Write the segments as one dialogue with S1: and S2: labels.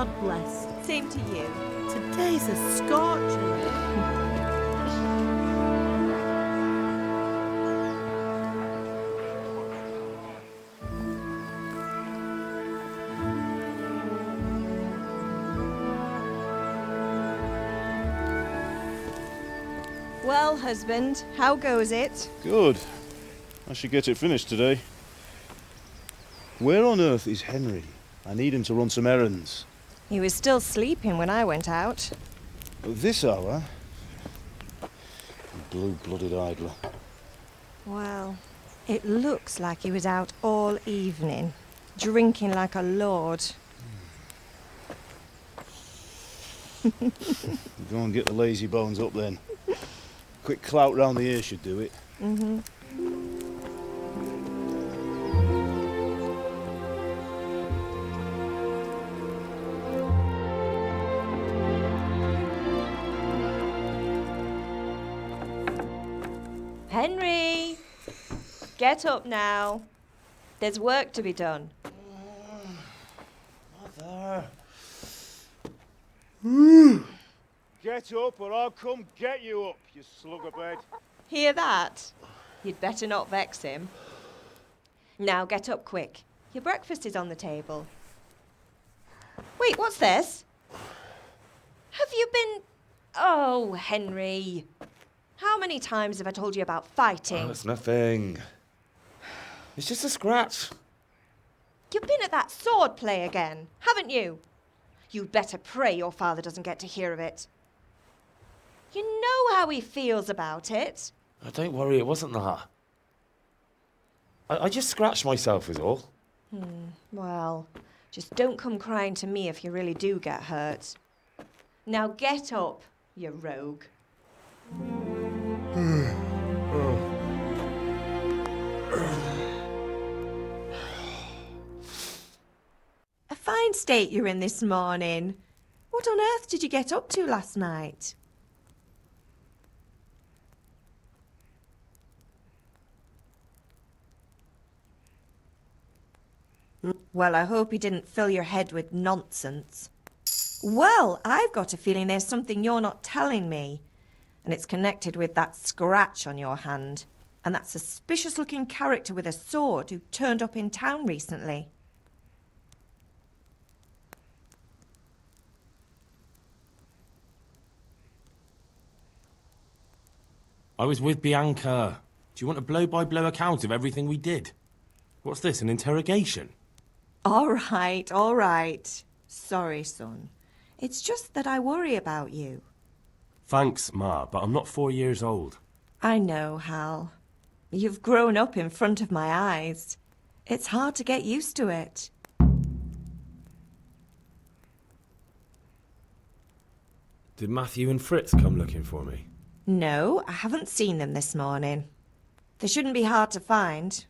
S1: God bless.
S2: Same to you.
S1: Today's a scorcher.
S2: Well, husband, how goes it?
S3: Good. I should get it finished today. Where on earth is Henry? I need him to run some errands.
S2: He was still sleeping when I went out.
S3: At this hour? Blue-blooded idler.
S2: Well, it looks like he was out all evening, drinking like a lord.
S3: Go and get the lazy bones up then. Quick clout round the ear should do it.
S2: Mm-hmm. Henry! Get up now. There's work to be done.
S3: Mother. Get up or I'll come get you up, you slug of bed.
S2: Hear that? You'd better not vex him. Now get up quick. Your breakfast is on the table. Wait, what's this? Have you been... Oh, Henry. How many times have I told you about fighting?
S4: Oh, it's nothing. It's just a scratch.
S2: You've been at that sword play again, haven't you? You'd better pray your father doesn't get to hear of it. You know how he feels about it.
S4: Oh, don't worry, it wasn't that. I just scratched myself is all.
S2: Well, just don't come crying to me if you really do get hurt. Now get up, you rogue. A fine state you're in this morning. What on earth did you get up to last night? Well, I hope he didn't fill your head with nonsense. Well, I've got a feeling there's something you're not telling me. And it's connected with that scratch on your hand. And that suspicious-looking character with a sword who turned up in town recently.
S4: I was with Bianca. Do you want a blow-by-blow account of everything we did? What's this, an interrogation?
S2: All right. Sorry, son. It's just that I worry about you.
S4: Thanks, Ma, but I'm not 4 years old.
S2: I know, Hal. You've grown up in front of my eyes. It's hard to get used to it.
S4: Did Matthew and Fritz come looking for me?
S2: No, I haven't seen them this morning. They shouldn't be hard to find.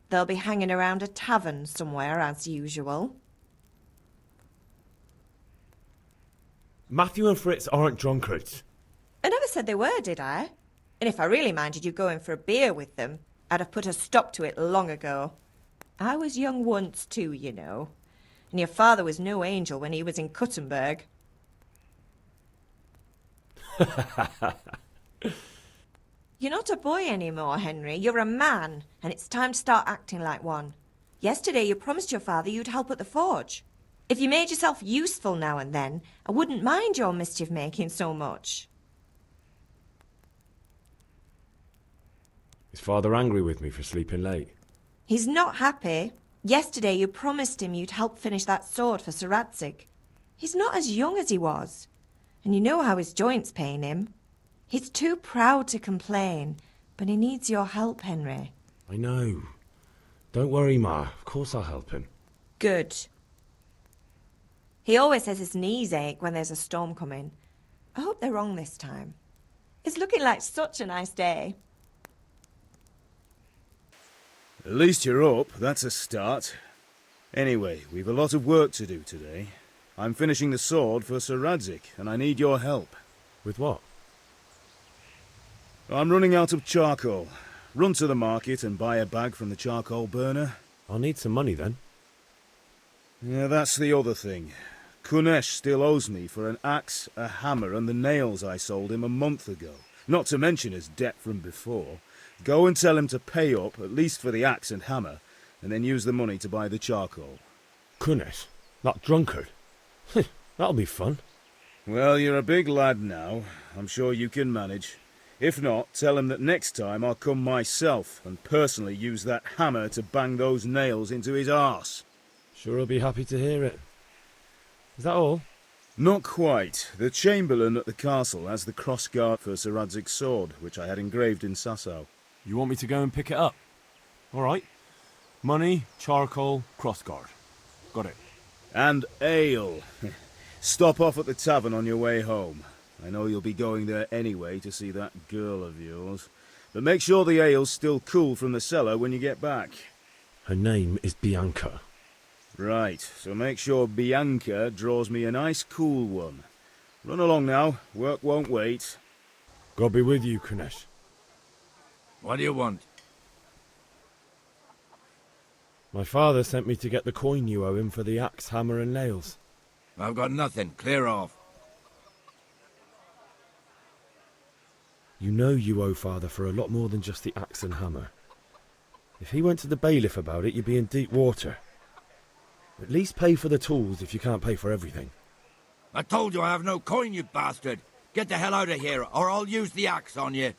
S2: They'll be hanging around a tavern somewhere, as usual.
S4: Matthew and Fritz aren't drunkards.
S2: I never said they were, did I? And if I really minded you going for a beer with them, I'd have put a stop to it long ago. I was young once too, you know. And your father was no angel when he was in Cuttenberg. You're not a boy anymore, Henry. You're a man, and it's time to start acting like one. Yesterday you promised your father you'd help at the forge. If you made yourself useful now and then, I wouldn't mind your mischief-making so much.
S4: Is Father angry with me for sleeping late?
S2: He's not happy. Yesterday you promised him you'd help finish that sword for Sir Radzig. He's not as young as he was, and you know how his joints pain him. He's too proud to complain, but he needs your help, Henry.
S4: I know. Don't worry, Ma. Of course I'll help him.
S2: Good. He always says his knees ache when there's a storm coming. I hope they're wrong this time. It's looking like such a nice day.
S3: At least you're up, that's a start. Anyway, we've a lot of work to do today. I'm finishing the sword for Sir Radzig, and I need your help.
S4: With what?
S3: I'm running out of charcoal. Run to the market and buy a bag from the charcoal burner.
S4: I'll need some money then.
S3: Yeah, that's the other thing. Kunesh still owes me for an axe, a hammer, and the nails I sold him a month ago. Not to mention his debt from before. Go and tell him to pay up, at least for the axe and hammer, and then use the money to buy the charcoal.
S4: Kunesh? That drunkard? That'll be fun.
S3: Well, you're a big lad now. I'm sure you can manage. If not, tell him that next time I'll come myself and personally use that hammer to bang those nails into his arse.
S4: Sure he'll be happy to hear it. Is that all?
S3: Not quite. The Chamberlain at the castle has the crossguard for Sir Radzig's sword, which I had engraved in Sasau.
S5: You want me to go and pick it up? All right. Money, charcoal, crossguard. Got it.
S3: And ale. Stop off at the tavern on your way home. I know you'll be going there anyway to see that girl of yours. But make sure the ale's still cool from the cellar when you get back.
S4: Her name is Bianca.
S3: Right, so make sure Bianca draws me a nice cool one. Run along now. Work won't wait.
S4: God be with you, Kunesh.
S6: What do you want?
S4: My father sent me to get the coin you owe him for the axe, hammer and nails.
S6: I've got nothing. Clear off.
S4: You know you owe father for a lot more than just the axe and hammer. If he went to the bailiff about it, you'd be in deep water. At least pay for the tools if you can't pay for everything.
S6: I told you I have no coin, you bastard. Get the hell out of here, or I'll use the axe on you.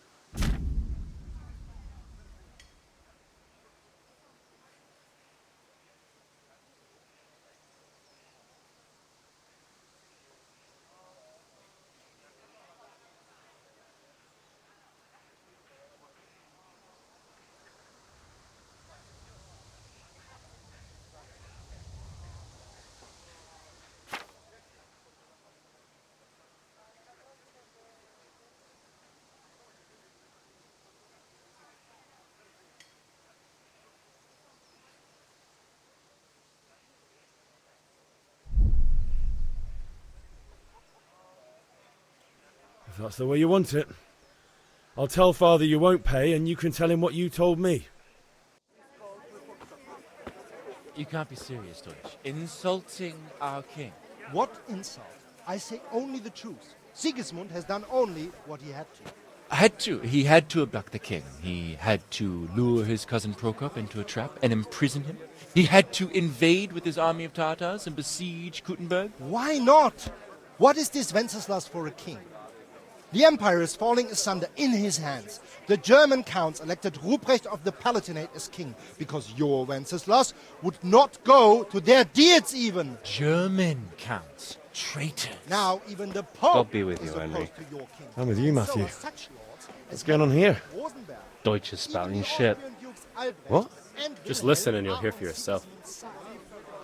S4: If that's the way you want it. I'll tell father you won't pay and you can tell him what you told me.
S7: You can't be serious, Deutsch. Insulting our king.
S8: What insult? I say only the truth. Sigismund has done only what he had to.
S7: He had to abduct the king. He had to lure his cousin Prokop into a trap and imprison him. He had to invade with his army of Tatars and besiege Kuttenberg.
S8: Why not? What is this Wenceslas for a king? The empire is falling asunder in his hands. The German counts elected Ruprecht of the Palatinate as king because your Wenceslas would not go to their deeds even.
S7: German counts. Traitors.
S8: Now even the Pope
S9: God be with
S8: is
S9: you, Henry.
S8: opposed to your king.
S4: I'm with you, Matthew.
S8: So are such lords as
S4: What's going on here?
S8: Rosenberg.
S9: Deutsch is spouting
S8: Even the
S9: shit.
S8: Austrian dukes Albrecht
S4: What?
S8: and
S9: Just
S8: Wilhelm
S9: listen and you'll
S8: are
S9: hear
S8: on
S9: for yourself.
S8: Sigismund's side.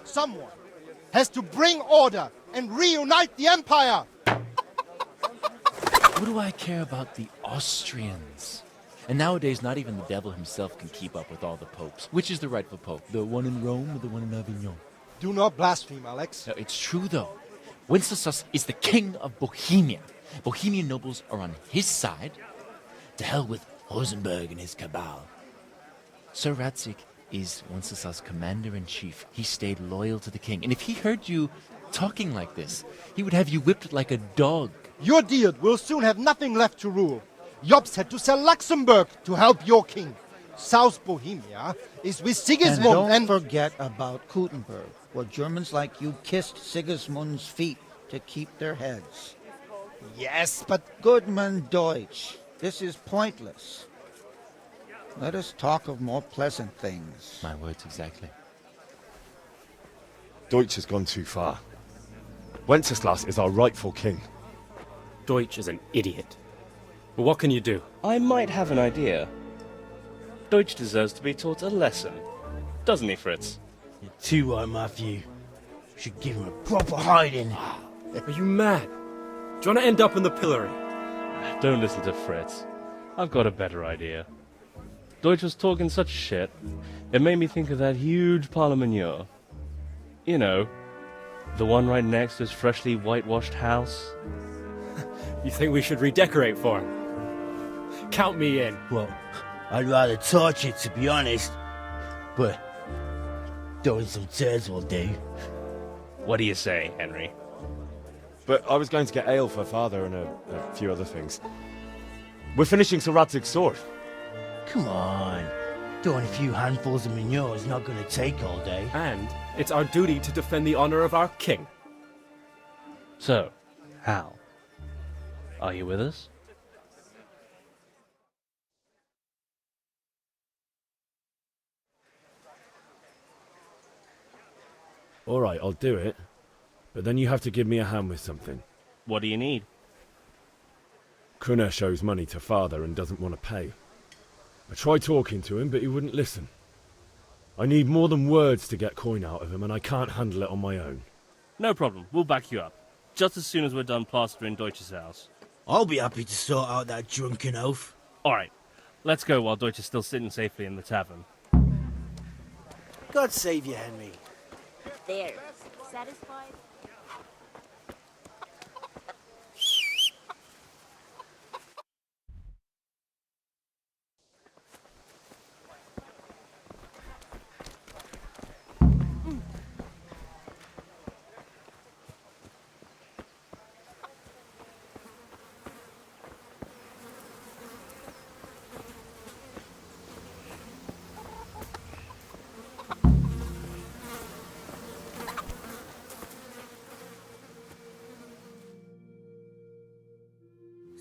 S8: Someone has to bring order and reunite the empire.
S7: What do I care about the Austrians? And nowadays, not even the devil himself can keep up with all the popes. Which is the rightful pope? The one in Rome or the one in Avignon?
S8: Do not blaspheme, Alex.
S7: No, it's true, though. Wenceslas is the king of Bohemia. Bohemian nobles are on his side. To hell with Rosenberg and his cabal. Sir Radzig is Wenceslas' commander-in-chief. He stayed loyal to the king. And if he heard you talking like this, he would have you whipped like a dog.
S8: Your Diet will soon have nothing left to rule. Jobst had to sell Luxembourg to help your king. South Bohemia is with Sigismund
S10: And don't forget about Kuttenberg, where Germans like you kissed Sigismund's feet to keep their heads.
S8: Yes, but
S10: Goodman Deutsch, this is pointless. Let us talk of more pleasant things.
S7: My words exactly.
S4: Deutsch has gone too far. Wenceslas is our rightful king.
S9: Deutsch is an idiot. But what can you do? I might have an idea. Deutsch deserves to be taught a lesson. Doesn't he, Fritz?
S11: You're too right, Matthew. Should give him a proper hiding.
S9: Are you mad? Do you want to end up in the pillory? Don't listen to Fritz. I've got a better idea. Deutsch was talking such shit, it made me think of that huge parliament. You know, the one right next to his freshly whitewashed house.
S11: You think we should redecorate for him? Count me in.
S12: Well, I'd rather torch it, to be honest. But throwing some tears will do.
S9: What do you say, Henry?
S5: but I was going to get ale for Father and a few other things. We're finishing Sir Radzig's sword.
S12: Come on. Doing a few handfuls of manure is not going to take all day.
S11: And it's our duty to defend the honor of our king.
S9: So, Hal, are you with us?
S4: All right, I'll do it. But then you have to give me a hand with something.
S9: What do you need?
S4: Crunner shows money to Father and doesn't want to pay. I tried talking to him, but he wouldn't listen. I need more than words to get coin out of him, and I can't handle it on my own.
S9: No problem. We'll back you up. Just as soon as we're done plastering Deutsch's house.
S12: I'll be happy to sort out that drunken oaf.
S9: All right. Let's go while Deutsch is still sitting safely in the tavern.
S12: God save you, Henry.
S13: There. Satisfied?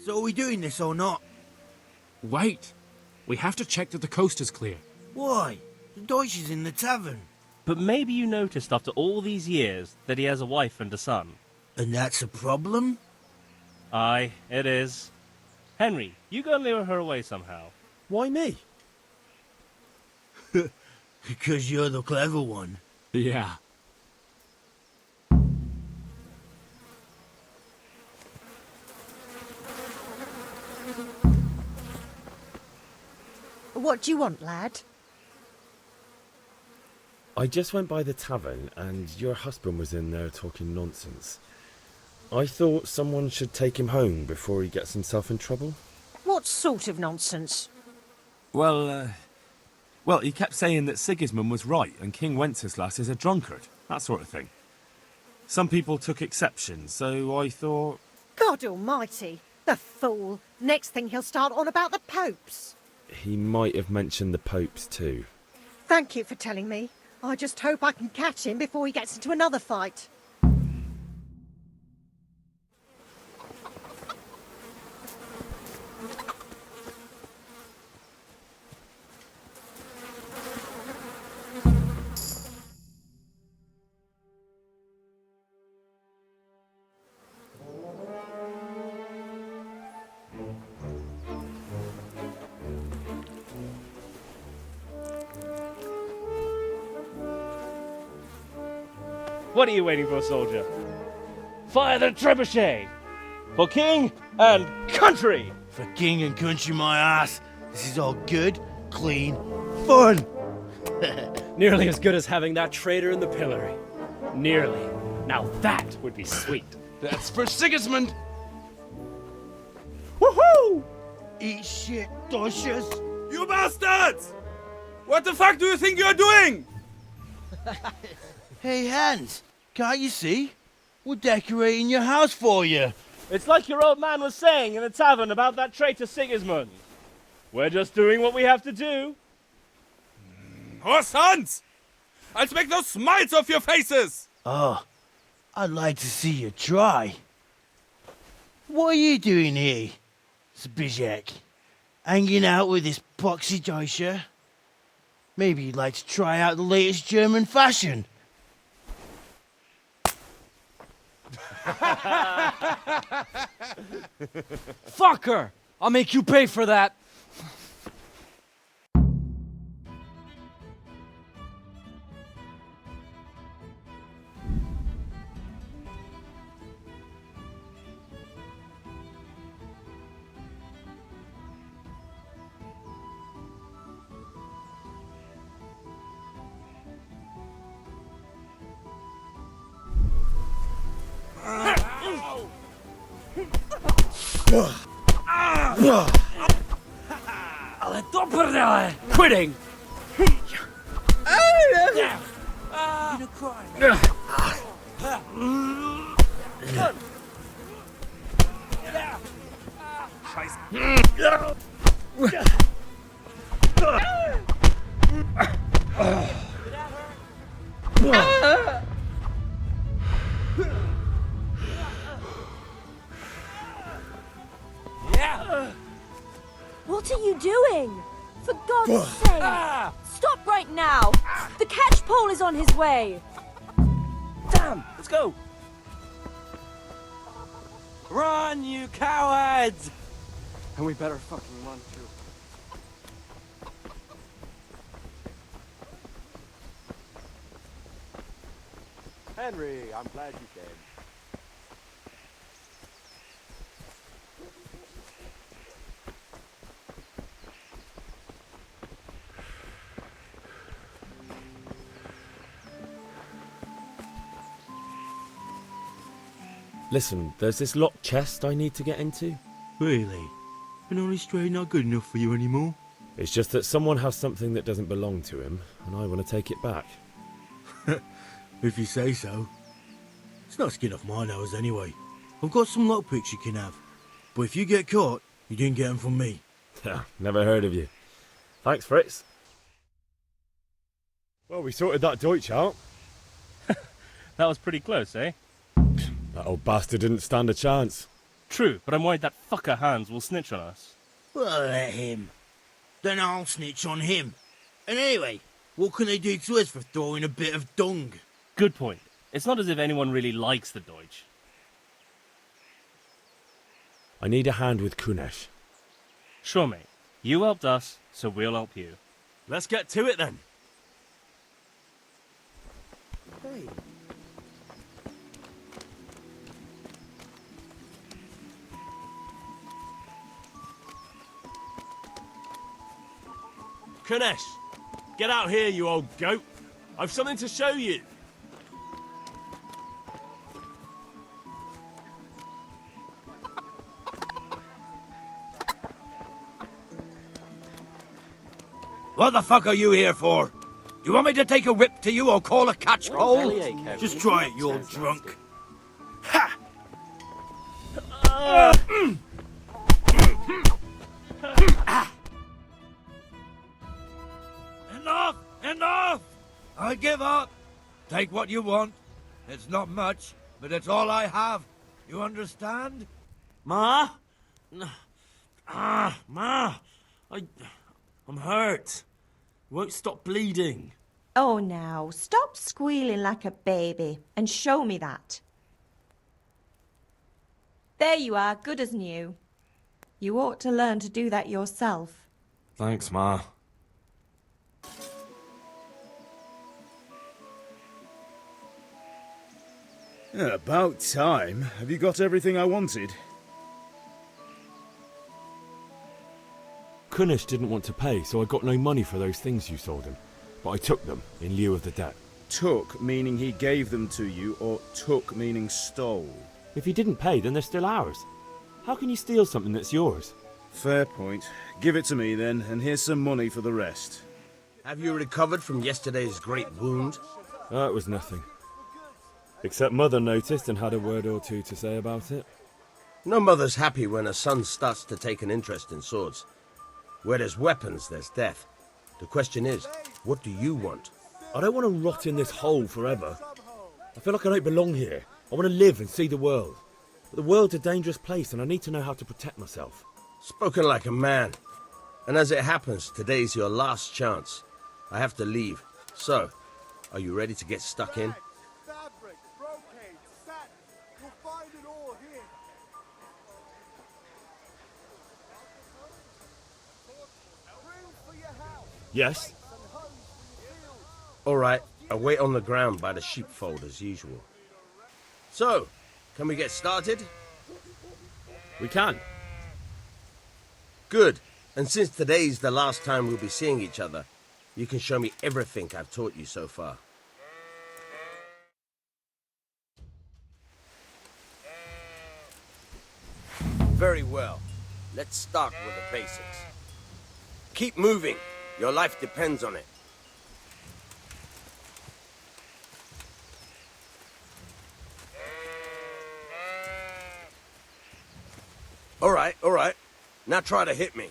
S6: So are we doing this or not?
S5: Wait. We have to check that the coast is clear.
S12: Why? The Deutsch is in the tavern.
S9: But maybe you noticed after all these years that he has a wife and a son.
S12: And that's a problem?
S9: Aye, it is. Henry, you go and lure her away somehow.
S4: Why me?
S12: Because you're the clever one.
S5: Yeah.
S1: What do you want, lad?
S4: I just went by the tavern and your husband was in there talking nonsense. I thought someone should take him home before he gets himself in trouble.
S1: What sort of nonsense?
S5: Well, he kept saying that Sigismund was right and King Wenceslas is a drunkard, that sort of thing. Some people took exception, so I thought...
S1: God almighty, the fool. Next thing he'll start on about the popes.
S4: He might have mentioned the popes too.
S1: Thank you for telling me. I just hope I can catch him before he gets into another fight.
S9: What are you waiting for, soldier? Fire the trebuchet! For king and country!
S12: For king and country, my ass. This is all good, clean, fun.
S11: Nearly as good as having that traitor in the pillory. Nearly. Now that would be sweet.
S5: That's for Sigismund!
S12: Woohoo! Eat shit, Deutsches.
S5: You bastards! What the fuck do you think you're doing?
S12: Hey, Hans, can't you see? We're decorating your house for you.
S9: It's like your old man was saying in the tavern about that traitor Sigismund. We're just doing what we have to do.
S5: Oh, sons! I'll make those smiles off your faces!
S12: Oh, I'd like to see you try. What are you doing here, Zbigniew? Hanging out with this poxy Deutscher? Maybe you'd like to try out the latest German fashion.
S11: Fucker! I'll make you pay for that. Ale do prdele! Quitting!
S13: What are you doing? For God's sake! Stop right now! The catch pole is on his way!
S5: Damn! Let's go! Run, you cowards!
S11: And we better fucking run too.
S14: Henry, I'm glad you came.
S4: Listen, there's this locked chest I need to get into.
S12: Really? And Honest Stray not good enough for you anymore?
S4: It's just that someone has something that doesn't belong to him, and I want to take it back.
S12: If you say so. It's not skin off my nose anyway. I've got some lockpicks you can have. But if you get caught, you didn't get them from me.
S4: Never heard of you. Thanks, Fritz. Well, we sorted that Deutsch out.
S9: That was pretty close, eh?
S4: That old bastard didn't stand a chance.
S9: True, but I'm worried that fucker Hans will snitch on us.
S12: Well, let him. Then I'll snitch on him. And anyway, what can they do to us for throwing a bit of dung?
S9: Good point. It's not as if anyone really likes the Deutsch.
S4: I need a hand with Kunesh.
S9: Sure, mate. You helped us, so we'll help you.
S5: Let's get to it then.
S12: Hey.
S5: Kunesh, get out here, you old goat. I've something to show you.
S6: What the fuck are you here for? Do you want me to take a whip to you or call a catch pole?
S12: Just try it, you old drunk.
S6: Ha! Enough! Enough! I give up. Take what you want. It's not much, but it's all I have. You understand?
S5: Ma? Ma. I'm hurt. Won't stop bleeding.
S2: Oh, now, stop squealing like a baby and show me that. There you are, good as new. You ought to learn to do that yourself.
S5: Thanks, Ma.
S3: About time. Have you got everything I wanted?
S4: Kunesh didn't want to pay, so I got no money for those things you sold him. But I took them in lieu of the debt.
S3: Took meaning he gave them to you, or took meaning stole?
S4: If he didn't pay, then they're still ours. How can you steal something that's yours?
S3: Fair point. Give it to me then, and here's some money for the rest.
S14: Have you recovered from yesterday's great wound?
S4: It was nothing. Except Mother noticed and had a word or two to say about it.
S14: No mother's happy when a son starts to take an interest in swords. Where there's weapons, there's death. The question is, what do you want?
S4: I don't want to rot in this hole forever. I feel like I don't belong here. I want to live and see the world. But the world's a dangerous place and I need to know how to protect myself.
S14: Spoken like a man. And as it happens, today's your last chance. I have to leave. So, are you ready to get stuck in?
S4: Yes?
S14: All right, I'll wait on the ground by the sheepfold as usual. So, can we get started?
S4: We can.
S14: Good. And since today's the last time we'll be seeing each other, you can show me everything I've taught you so far. Very well. Let's start with the basics. Keep moving. Your life depends on it. All right. Now try to hit me.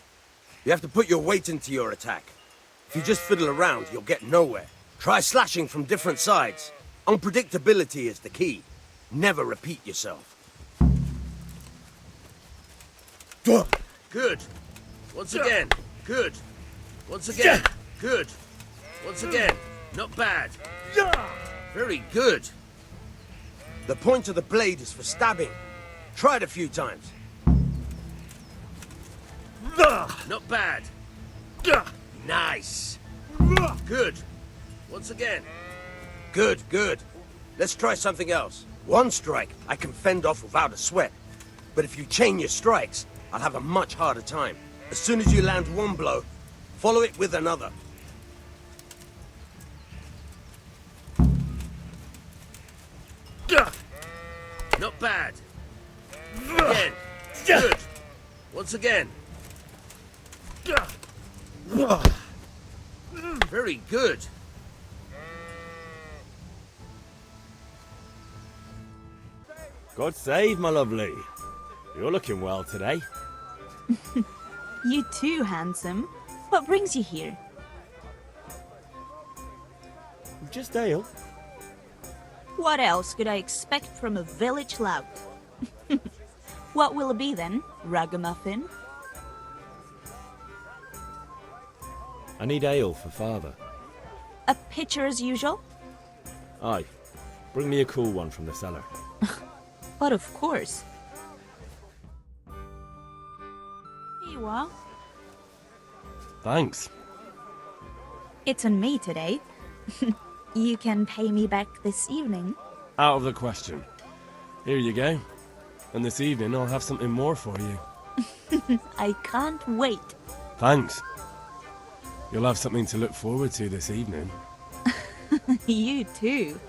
S14: You have to put your weight into your attack. If you just fiddle around, you'll get nowhere. Try slashing from different sides. Unpredictability is the key. Never repeat yourself. Good. Once again. Good. Once again. Good. Once again. Not bad. Very good. The point of the blade is for stabbing. Try it a few times. Not bad. Nice. Good. Once again. Good, good. Let's try something else. One strike I can fend off without a sweat. But if you chain your strikes, I'll have a much harder time. As soon as you land one blow, follow it with another. Not bad. Again. Good. Once again. Very good.
S4: God save, my lovely. You're looking well today.
S13: You too, handsome. What brings you here?
S4: Just ale.
S13: What else could I expect from a village lout? What will it be then? Ragamuffin?
S4: I need ale for father.
S13: A pitcher as usual?
S4: Aye. Bring me a cool one from the cellar.
S13: But of course. Here you are.
S5: Thanks.
S13: It's on me today. You can pay me back this evening.
S5: Out of the question. Here you go. And this evening I'll have something more for you.
S13: I can't wait.
S5: Thanks. You'll have something to look forward to this evening.
S13: You too.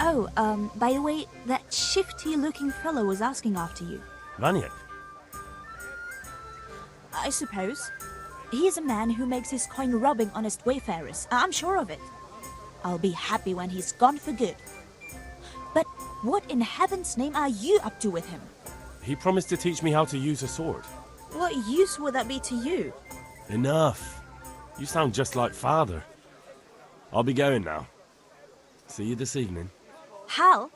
S13: Oh, by the way, that shifty-looking fellow was asking after you.
S5: Vaniak?
S13: I suppose. He's a man who makes his coin robbing honest wayfarers. I'm sure of it. I'll be happy when he's gone for good. But what in heaven's name are you up to with him?
S5: He promised to teach me how to use a sword.
S13: What use would that be to you?
S5: Enough. You sound just like father. I'll be going now. See you this evening.
S13: Hal,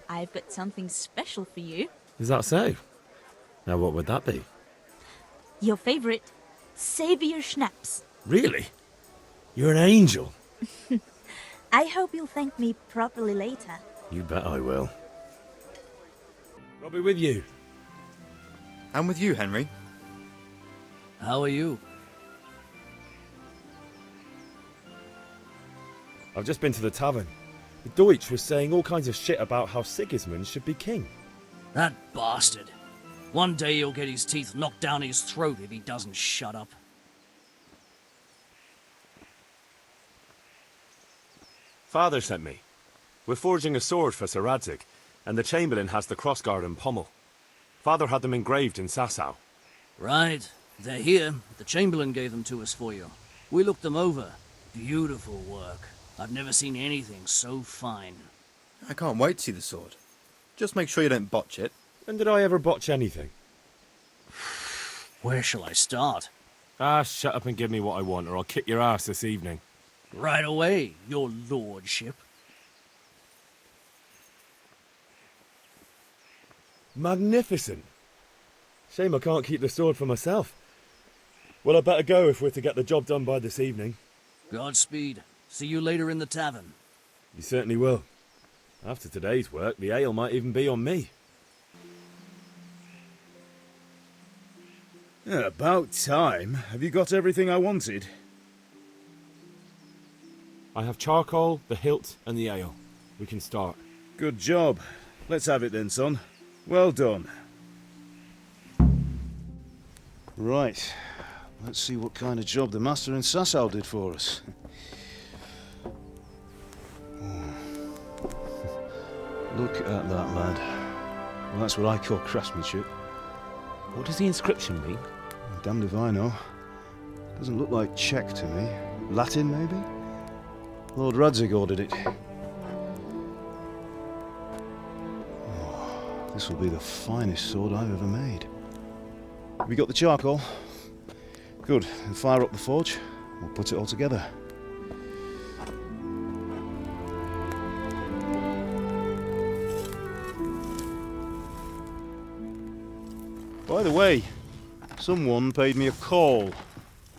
S13: I've got something special for you.
S4: Is that so? Now what would that be?
S13: Your favorite, Savior Schnapps.
S4: Really? You're an angel.
S13: I hope you'll thank me properly later.
S4: You bet I will. I'll be with you.
S15: And with you, Henry.
S16: How are you?
S4: I've just been to the tavern. The Deutsch was saying all kinds of shit about how Sigismund should be king.
S16: That bastard. One day he'll get his teeth knocked down his throat if he doesn't shut up.
S5: Father sent me. We're forging a sword for Sir Radzig, and the Chamberlain has the crossguard and pommel. Father had them engraved in Sasau.
S16: Right. They're here. The Chamberlain gave them to us for you. We looked them over. Beautiful work. I've never seen anything so fine.
S15: I can't wait to see the sword. Just make sure you don't botch it.
S4: When did I ever botch anything?
S16: Where shall I start?
S5: Ah, shut up and give me what I want, or I'll kick your ass this evening.
S16: Right away, your lordship.
S4: Magnificent. Shame I can't keep the sword for myself. Well, I better go if we're to get the job done by this evening.
S16: Godspeed. See you later in the tavern.
S4: You certainly will. After today's work, the ale might even be on me.
S3: Yeah, about time. Have you got everything I wanted?
S5: I have charcoal, the hilt, and the ale. We can start.
S3: Good job. Let's have it then, son. Well done. Right. Let's see what kind of job the master in Sasau did for us. Look at that, lad. Well, that's what I call craftsmanship.
S5: What does the inscription mean?
S3: Damned if I know. Doesn't look like Czech to me. Latin, maybe? Lord Radzig ordered it. Oh, this will be the finest sword I've ever made. We got the charcoal? Good. Then fire up the forge. We'll put it all together. By the way, someone paid me a call.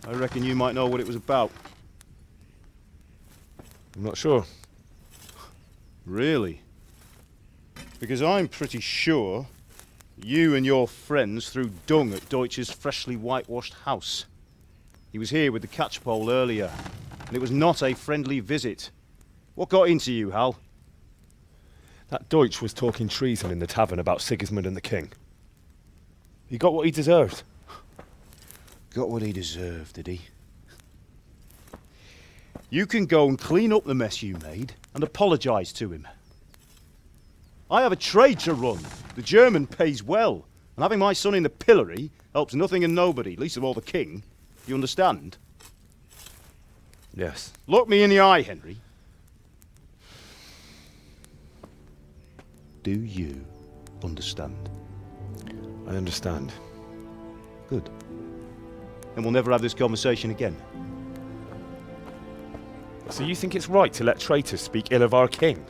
S3: I reckon you might know what it was about.
S4: I'm not sure.
S3: Really? Because I'm pretty sure you and your friends threw dung at Deutsch's freshly whitewashed house. He was here with the catchpole earlier, and it was not a friendly visit. What got into you, Hal?
S4: That Deutsch was talking treason in the tavern about Sigismund and the king. He got what he deserved.
S3: Got what he deserved, did he? You can go and clean up the mess you made and apologise to him. I have a trade to run. The German pays well, and having my son in the pillory helps nothing and nobody, least of all the king. You understand?
S4: Yes.
S3: Look me in the eye, Henry. Do you understand?
S4: I understand.
S3: Good. And we'll never have this conversation again.
S4: So you think it's right to let traitors speak ill of our king?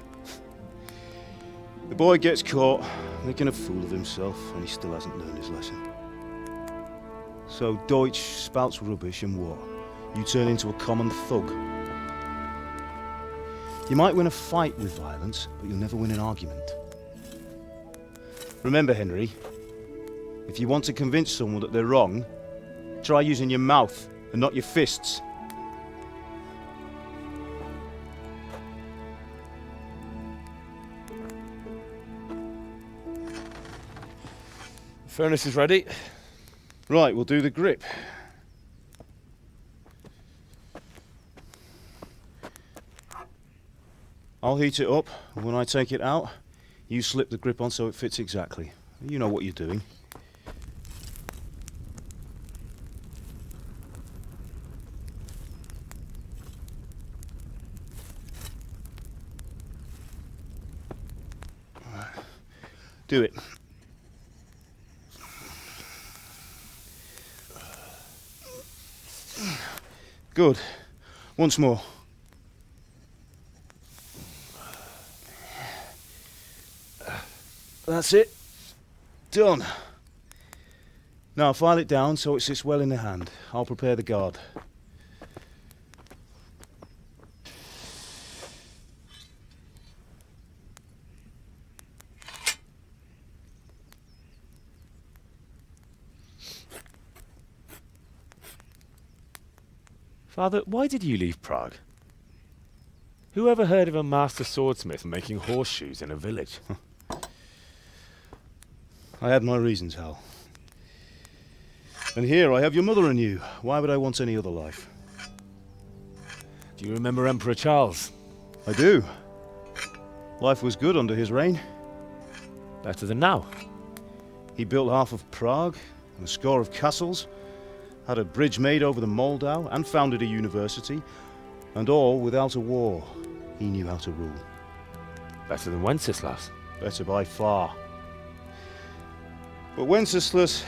S3: The boy gets caught, making a fool of himself, and he still hasn't learned his lesson. So Deutsch spouts rubbish and what? You turn into a common thug. You might win a fight with violence, but you'll never win an argument. Remember, Henry, if you want to convince someone that they're wrong, try using your mouth and not your fists.
S4: The furnace is ready.
S3: Right, we'll do the grip. I'll heat it up, and when I take it out, you slip the grip on so it fits exactly. You know what you're doing. Do it. Good. Once more. That's it. Done. Now file it down so it sits well in the hand. I'll prepare the guard.
S4: Father, why did you leave Prague? Who ever heard of a master swordsmith making horseshoes in a village?
S3: I had my reasons, Hal. And here I have your mother and you. Why would I want any other life?
S4: Do you remember Emperor Charles?
S3: I do. Life was good under his reign.
S4: Better than now.
S3: He built half of Prague and a score of castles, had a bridge made over the Moldau, and founded a university, and all without a war. He knew how to rule.
S4: Better than Wenceslas.
S3: Better by far. But Wenceslas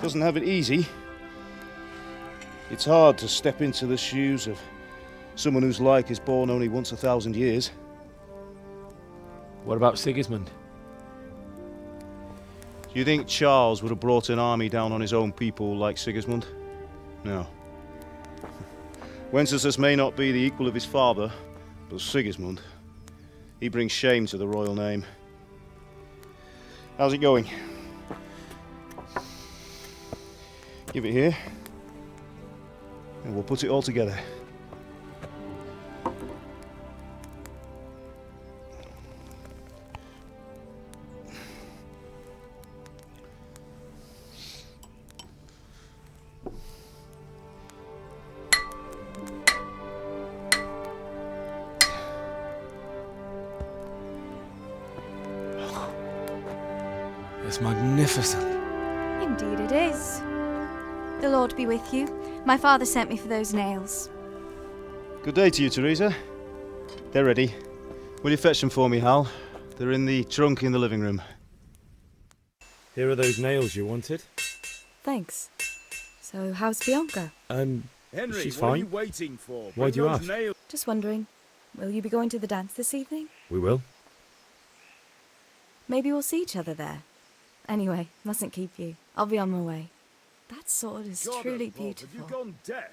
S3: doesn't have it easy. It's hard to step into the shoes of someone whose like is born only once 1,000 years.
S4: What about Sigismund?
S3: Do you think Charles would have brought an army down on his own people like Sigismund? No. Wenceslas may not be the equal of his father, but Sigismund, he brings shame to the royal name. How's it going? Give it here, and we'll put it all together.
S4: It's magnificent.
S17: Indeed it is. The Lord be with you. My father sent me for those nails.
S3: Good day to you, Teresa. They're ready. Will you fetch them for me, Hal? They're in the trunk in the living room.
S4: Here are those nails you wanted.
S18: Thanks. So, how's Bianca?
S3: Henry,
S4: she's
S3: what
S4: fine.
S3: are you waiting for?
S4: Why
S3: Bring
S4: do you
S3: those
S4: ask?
S3: nails.
S18: Just wondering, will you be going to the dance this evening?
S4: We will.
S18: Maybe we'll see each other there. Anyway, mustn't keep you. I'll be on my way. That sword is
S3: God
S18: truly
S3: above, have
S18: beautiful.
S3: you gone deaf?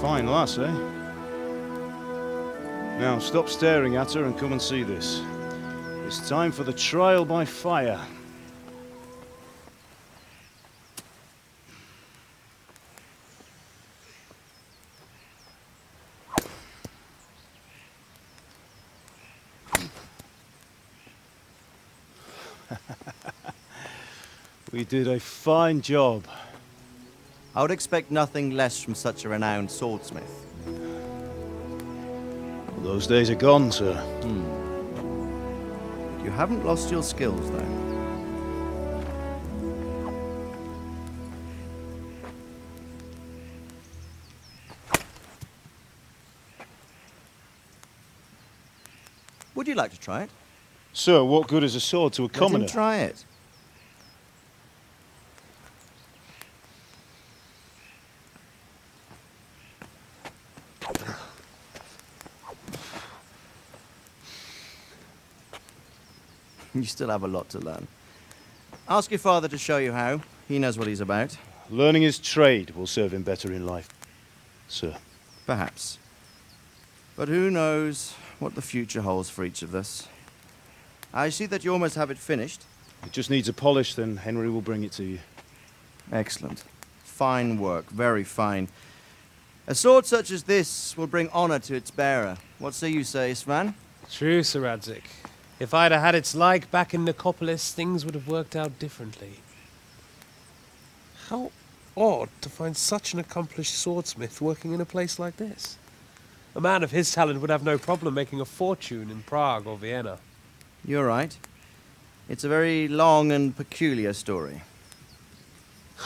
S3: Fine lass, eh? Now stop staring at her and come and see this. It's time for the trial by fire. We did a fine job.
S19: I would expect nothing less from such a renowned swordsmith.
S3: Well, those days are gone, sir.
S19: You haven't lost your skills, though. Would you like to try it?
S3: Sir, what good is a sword to a commoner?
S19: Let him try it. You still have a lot to learn. Ask your father to show you how. He knows what he's about.
S3: Learning his trade will serve him better in life, sir.
S19: Perhaps. But who knows what the future holds for each of us. I see that you almost have it finished.
S3: It just needs a polish, then Henry will bring it to you.
S19: Excellent. Fine work, very fine. A sword such as this will bring honor to its bearer. What say you, Svan?
S9: True, Sir Radzik. If I'd have had its like back in Nicopolis, things would have worked out differently. How odd to find such an accomplished swordsmith working in a place like this. A man of his talent would have no problem making a fortune in Prague or Vienna.
S19: You're right. It's a very long and peculiar story.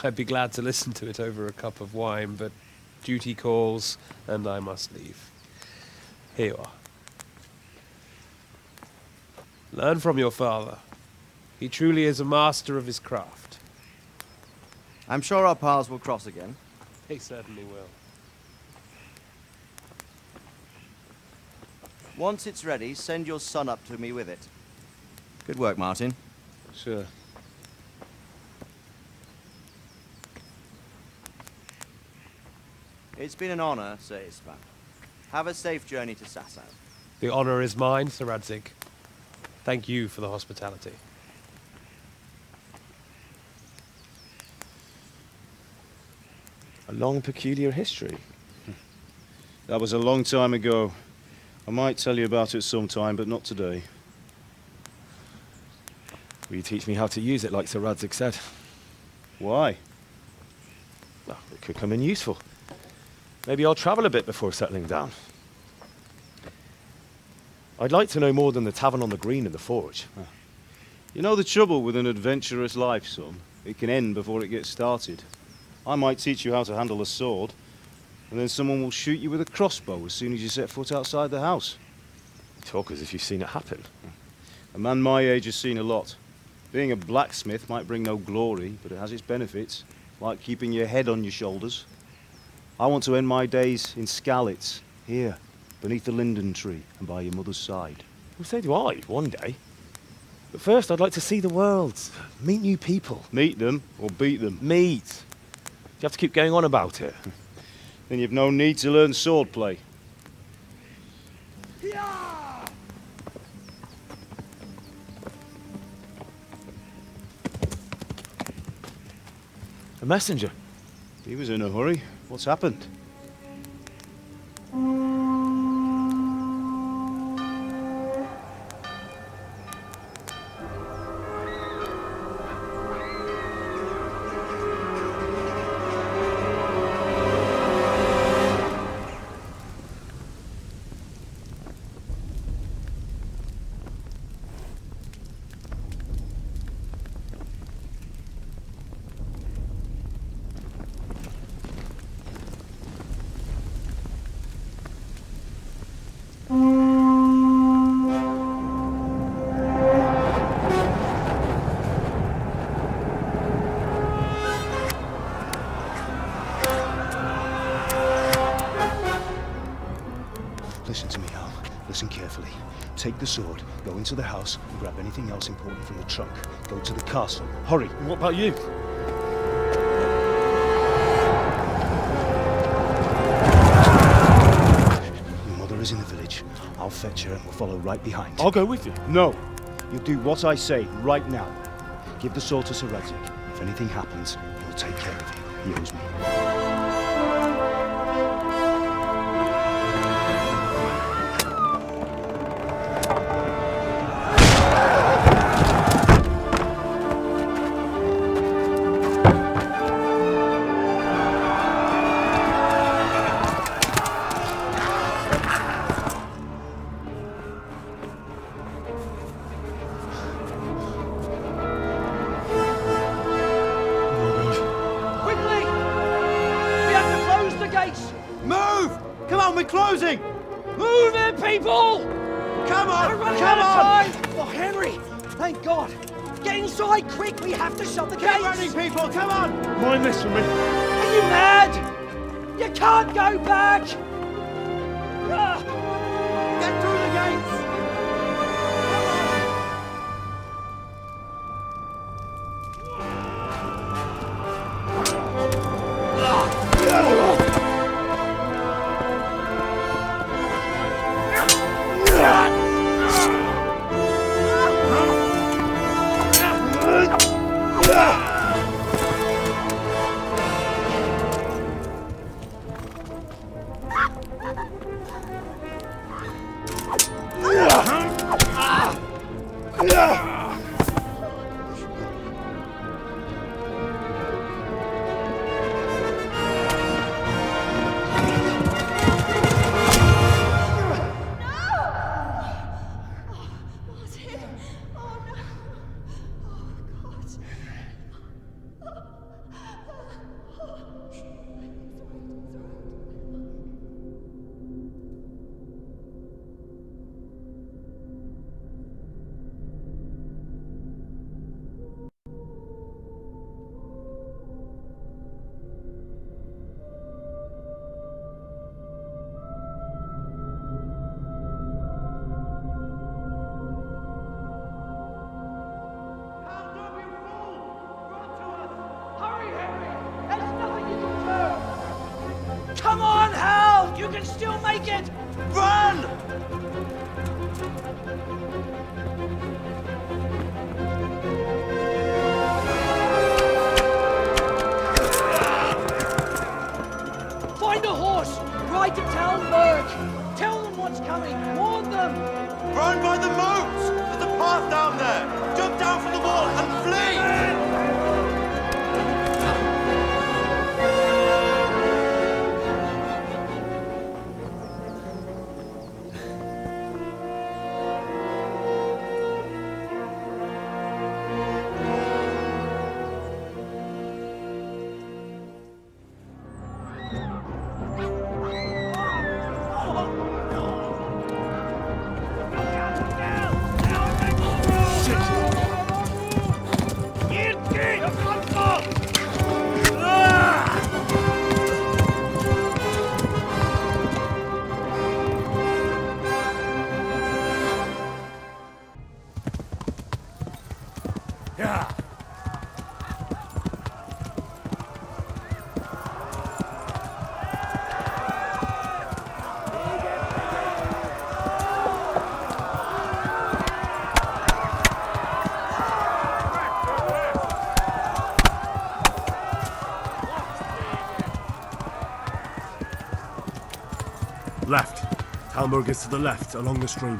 S9: I'd be glad to listen to it over a cup of wine, but duty calls, and I must leave. Here you are. Learn from your father. He truly is a master of his craft.
S19: I'm sure our paths will cross again.
S9: He certainly will.
S19: Once it's ready, send your son up to me with it. Good work, Martin.
S3: Sir.
S19: It's been an honor, Sir Isvan. Have a safe journey to Sasau.
S9: The honor is mine, Sir Radzik. Thank you for the hospitality.
S3: A long, peculiar history. That was a long time ago. I might tell you about it sometime, but not today.
S4: Will you teach me how to use it, like Sir Radzik said?
S3: Why?
S4: Well, it could come in useful. Maybe I'll travel a bit before settling down. I'd like to know more than the tavern on the green and the forge.
S3: You know the trouble with an adventurous life, son? It can end before it gets started. I might teach you how to handle a sword, and then someone will shoot you with a crossbow as soon as you set foot outside the house.
S4: You talk as if you've seen it happen.
S3: A man my age has seen a lot. Being a blacksmith might bring no glory, but it has its benefits, like keeping your head on your shoulders. I want to end my days in Skalitz, here, beneath the linden tree and by your mother's side.
S4: Well, so do I, one day. But first, I'd like to see the world, meet new people.
S3: Meet them or beat them?
S4: Meet. Do you have to keep going on about it?
S3: Then you've no need to learn swordplay.
S4: A messenger.
S3: He was in a hurry. What's happened? Take the sword, go into the house, and grab anything else important from the trunk. Go to the castle. Hurry!
S9: What about you?
S3: Your mother is in the village. I'll fetch her and we'll follow right behind.
S9: I'll go with you.
S3: No! You'll do what I say right now. Give the sword to Sir Radzig. If anything happens, he'll take care of you. He owes me.
S12: Move! Come on, we're closing!
S16: Move it, people!
S12: Come on!
S16: We're running
S12: Come
S16: out
S12: on!
S16: of time! Oh, Henry! Thank God! Get inside, quick! We have to shut the
S12: Keep
S16: gates!
S12: running, people! Come on!
S9: Mind this for me.
S16: Are you mad? You can't go back! Ah!
S12: Get through the gates!
S16: Come on, Hal! You can still make it!
S12: Run!
S16: Find a horse! Ride to Talmberg! Tell them what's coming! Warn them!
S12: Run by the moat! There's a path down there! Jump down from the wall and flee!
S9: Left. Talmberg is to the left, along the stream.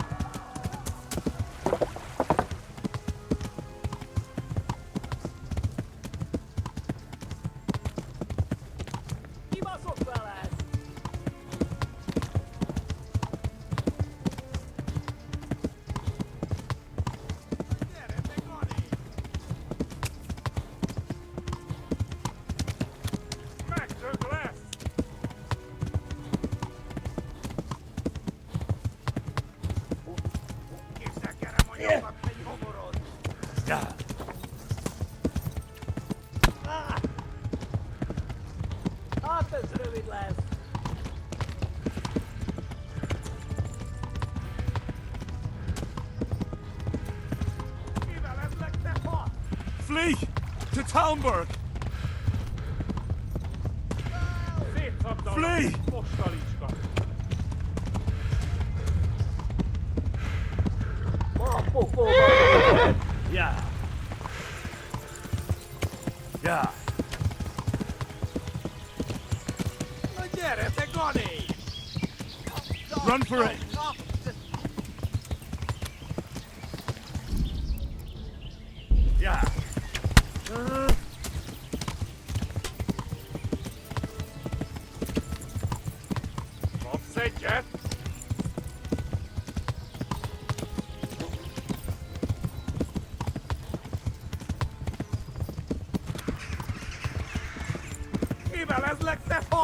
S5: Flee! To Talmberg! Flee!
S11: Yeah. Yeah.
S5: Run for it!
S11: Yeah.
S5: Offset yet?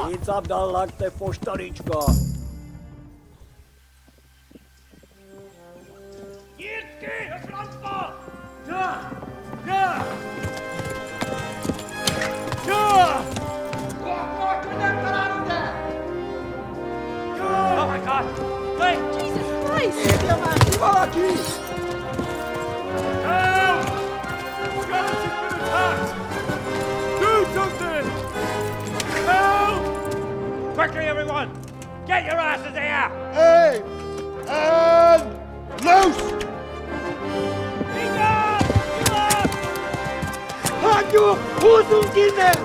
S11: Nic Abdallah te poštarička.
S5: Oh my God! Wait!
S2: Jesus Christ!
S5: Help! Scarlet has been attacked! Do something! Help! Quickly, everyone! Get your asses here!
S8: Hey! And loose!
S12: Hadi uzun dinle.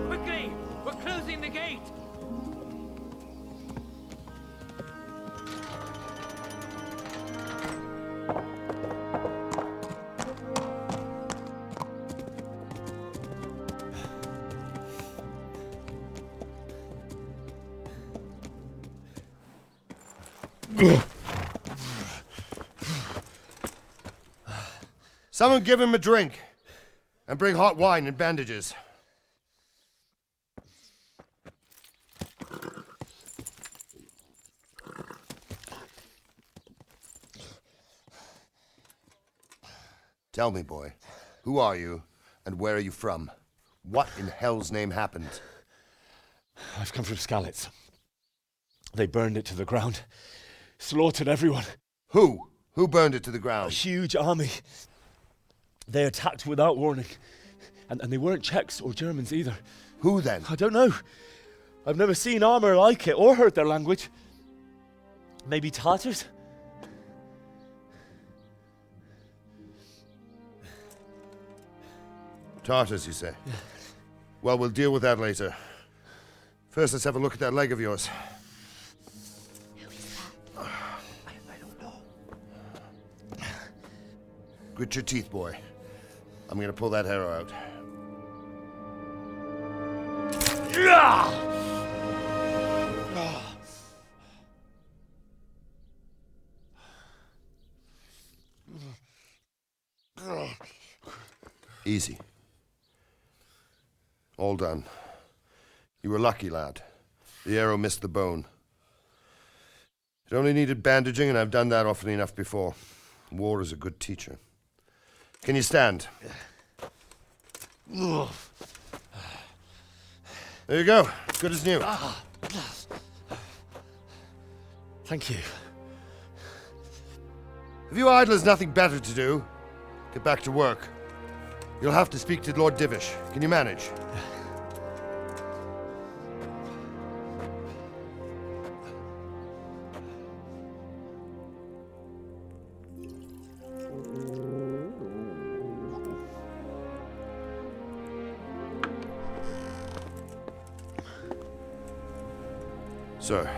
S5: Quickly! We're closing the gate!
S20: Someone give him a drink. And bring hot wine and bandages. Tell me, boy, who are you and where are you from? What in hell's name happened?
S4: I've come from Skalitz. They burned it to the ground. Slaughtered everyone.
S20: Who? Who burned it to the ground?
S4: A huge army. They attacked without warning. And they weren't Czechs or Germans either.
S20: Who then?
S4: I don't know. I've never seen armor like it or heard their language. Maybe Tatars?
S20: Tartars, you say? Yeah. Well, we'll deal with that later. First, let's have a look at that leg of yours.
S2: Who is that?
S20: I don't know. Grit your teeth, boy. I'm gonna pull that arrow out. Easy. All done. You were lucky, lad. The arrow missed the bone. It only needed bandaging, and I've done that often enough before. War is a good teacher. Can you stand? There you go. Good as new.
S4: Thank you.
S20: If you idlers nothing better to do, get back to work. You'll have to speak to Lord Divish. Can you manage? Sir,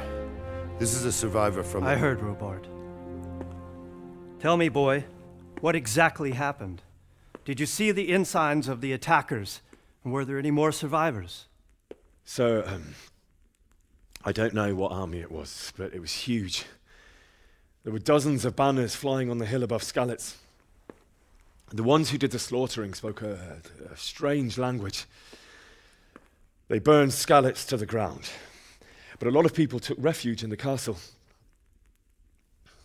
S20: this is a survivor from...
S21: I heard, Robart. Tell me, boy, what exactly happened? Did you see the ensigns of the attackers? And were there any more survivors?
S4: So, I don't know what army it was, but it was huge. There were dozens of banners flying on the hill above Skalitz. The ones who did the slaughtering spoke a strange language. They burned Skalitz to the ground. But a lot of people took refuge in the castle.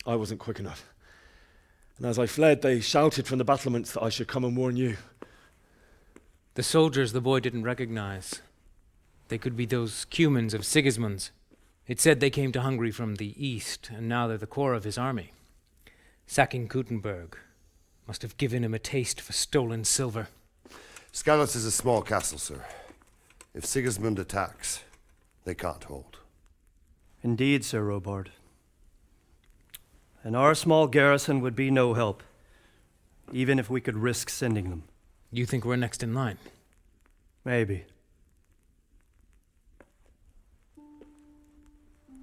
S4: I wasn't quick enough. And as I fled, they shouted from the battlements that I should come and warn you.
S10: The soldiers the boy didn't recognize. They could be those Cumans of Sigismund's. It said they came to Hungary from the east, and now they're the core of his army. Sacking Gutenberg must have given him a taste for stolen silver.
S20: Skalitz is a small castle, sir. If Sigismund attacks, they can't hold.
S21: Indeed, Sir Robard. And our small garrison would be no help, even if we could risk sending them.
S10: You think we're next in line?
S21: Maybe.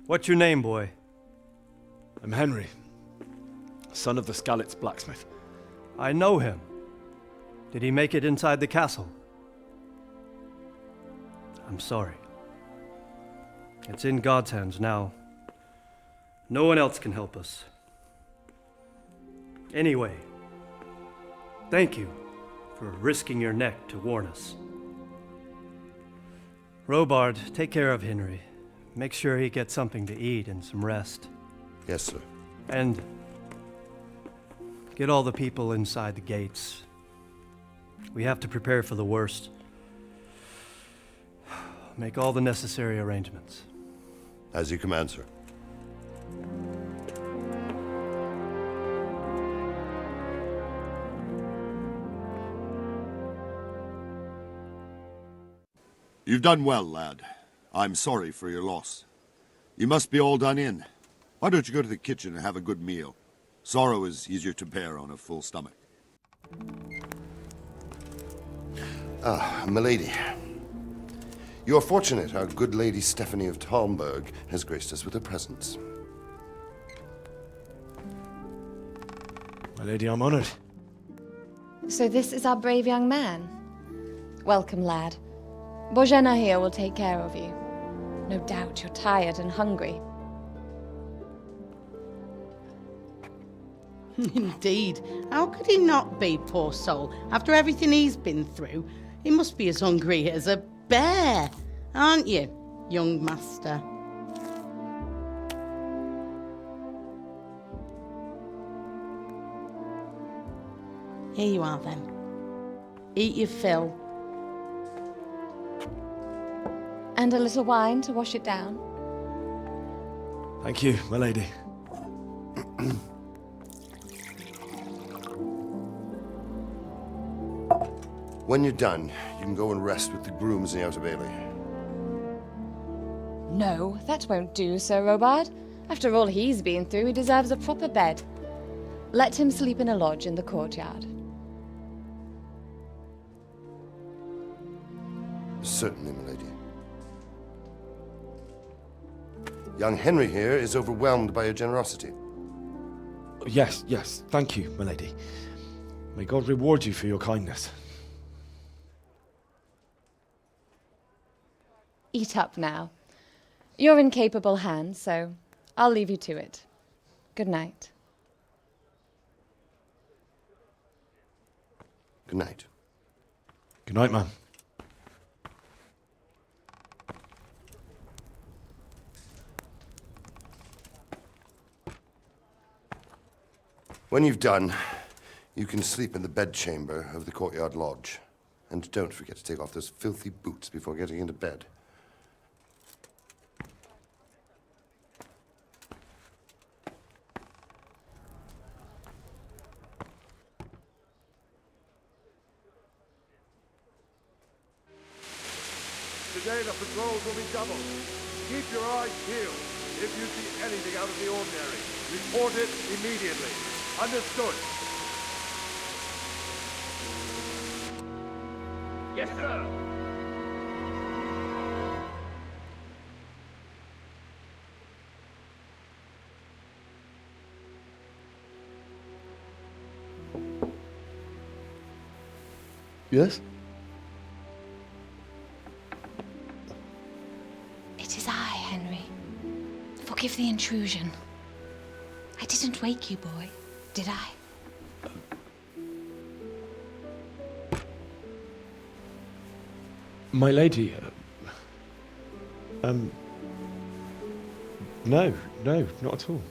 S21: What's your name, boy?
S4: I'm Henry, son of the Skalitz blacksmith.
S21: I know him. Did he make it inside the castle? I'm sorry. It's in God's hands now. No one else can help us. Anyway, thank you for risking your neck to warn us. Robard, take care of Henry. Make sure he gets something to eat and some rest.
S20: Yes, sir.
S21: And get all the people inside the gates. We have to prepare for the worst. Make all the necessary arrangements.
S20: As you command, sir.
S22: You've done well, lad. I'm sorry for your loss. You must be all done in. Why don't you go to the kitchen and have a good meal? Sorrow is easier to bear on a full stomach.
S20: Ah, milady. You are fortunate our good lady Stephanie of Talmberg has graced us with her presence.
S4: My lady, I'm honored.
S23: So this is our brave young man. Welcome, lad. Bozhena here will take care of you. No doubt you're tired and hungry.
S24: Indeed. How could he not be, poor soul? After everything he's been through, he must be as hungry as a bear, aren't you, young master? Here you are, then. Eat your fill.
S23: And a little wine to wash it down.
S4: Thank you, my lady.
S20: When you're done, you can go and rest with the grooms in the Outer Bailey.
S23: No, that won't do, Sir Robard. After all he's been through, he deserves a proper bed. Let him sleep in a lodge in the courtyard.
S20: Certainly, milady. Young Henry here is overwhelmed by your generosity.
S4: Yes, yes, thank you, my lady. May God reward you for your kindness.
S23: Eat up now. You're in capable hands, so I'll leave you to it. Good night.
S20: Good night.
S4: Good night, ma'am.
S20: When you've done, you can sleep in the bedchamber of the courtyard lodge. And don't forget to take off those filthy boots before getting into bed.
S25: Today the patrols will be doubled. Keep your eyes peeled. If you see anything out of the ordinary, report it immediately. Understood? Yes, sir.
S4: Yes?
S26: It is I, Henry. Forgive the intrusion. I didn't wake you, boy, did I?
S4: My lady, no, not at all.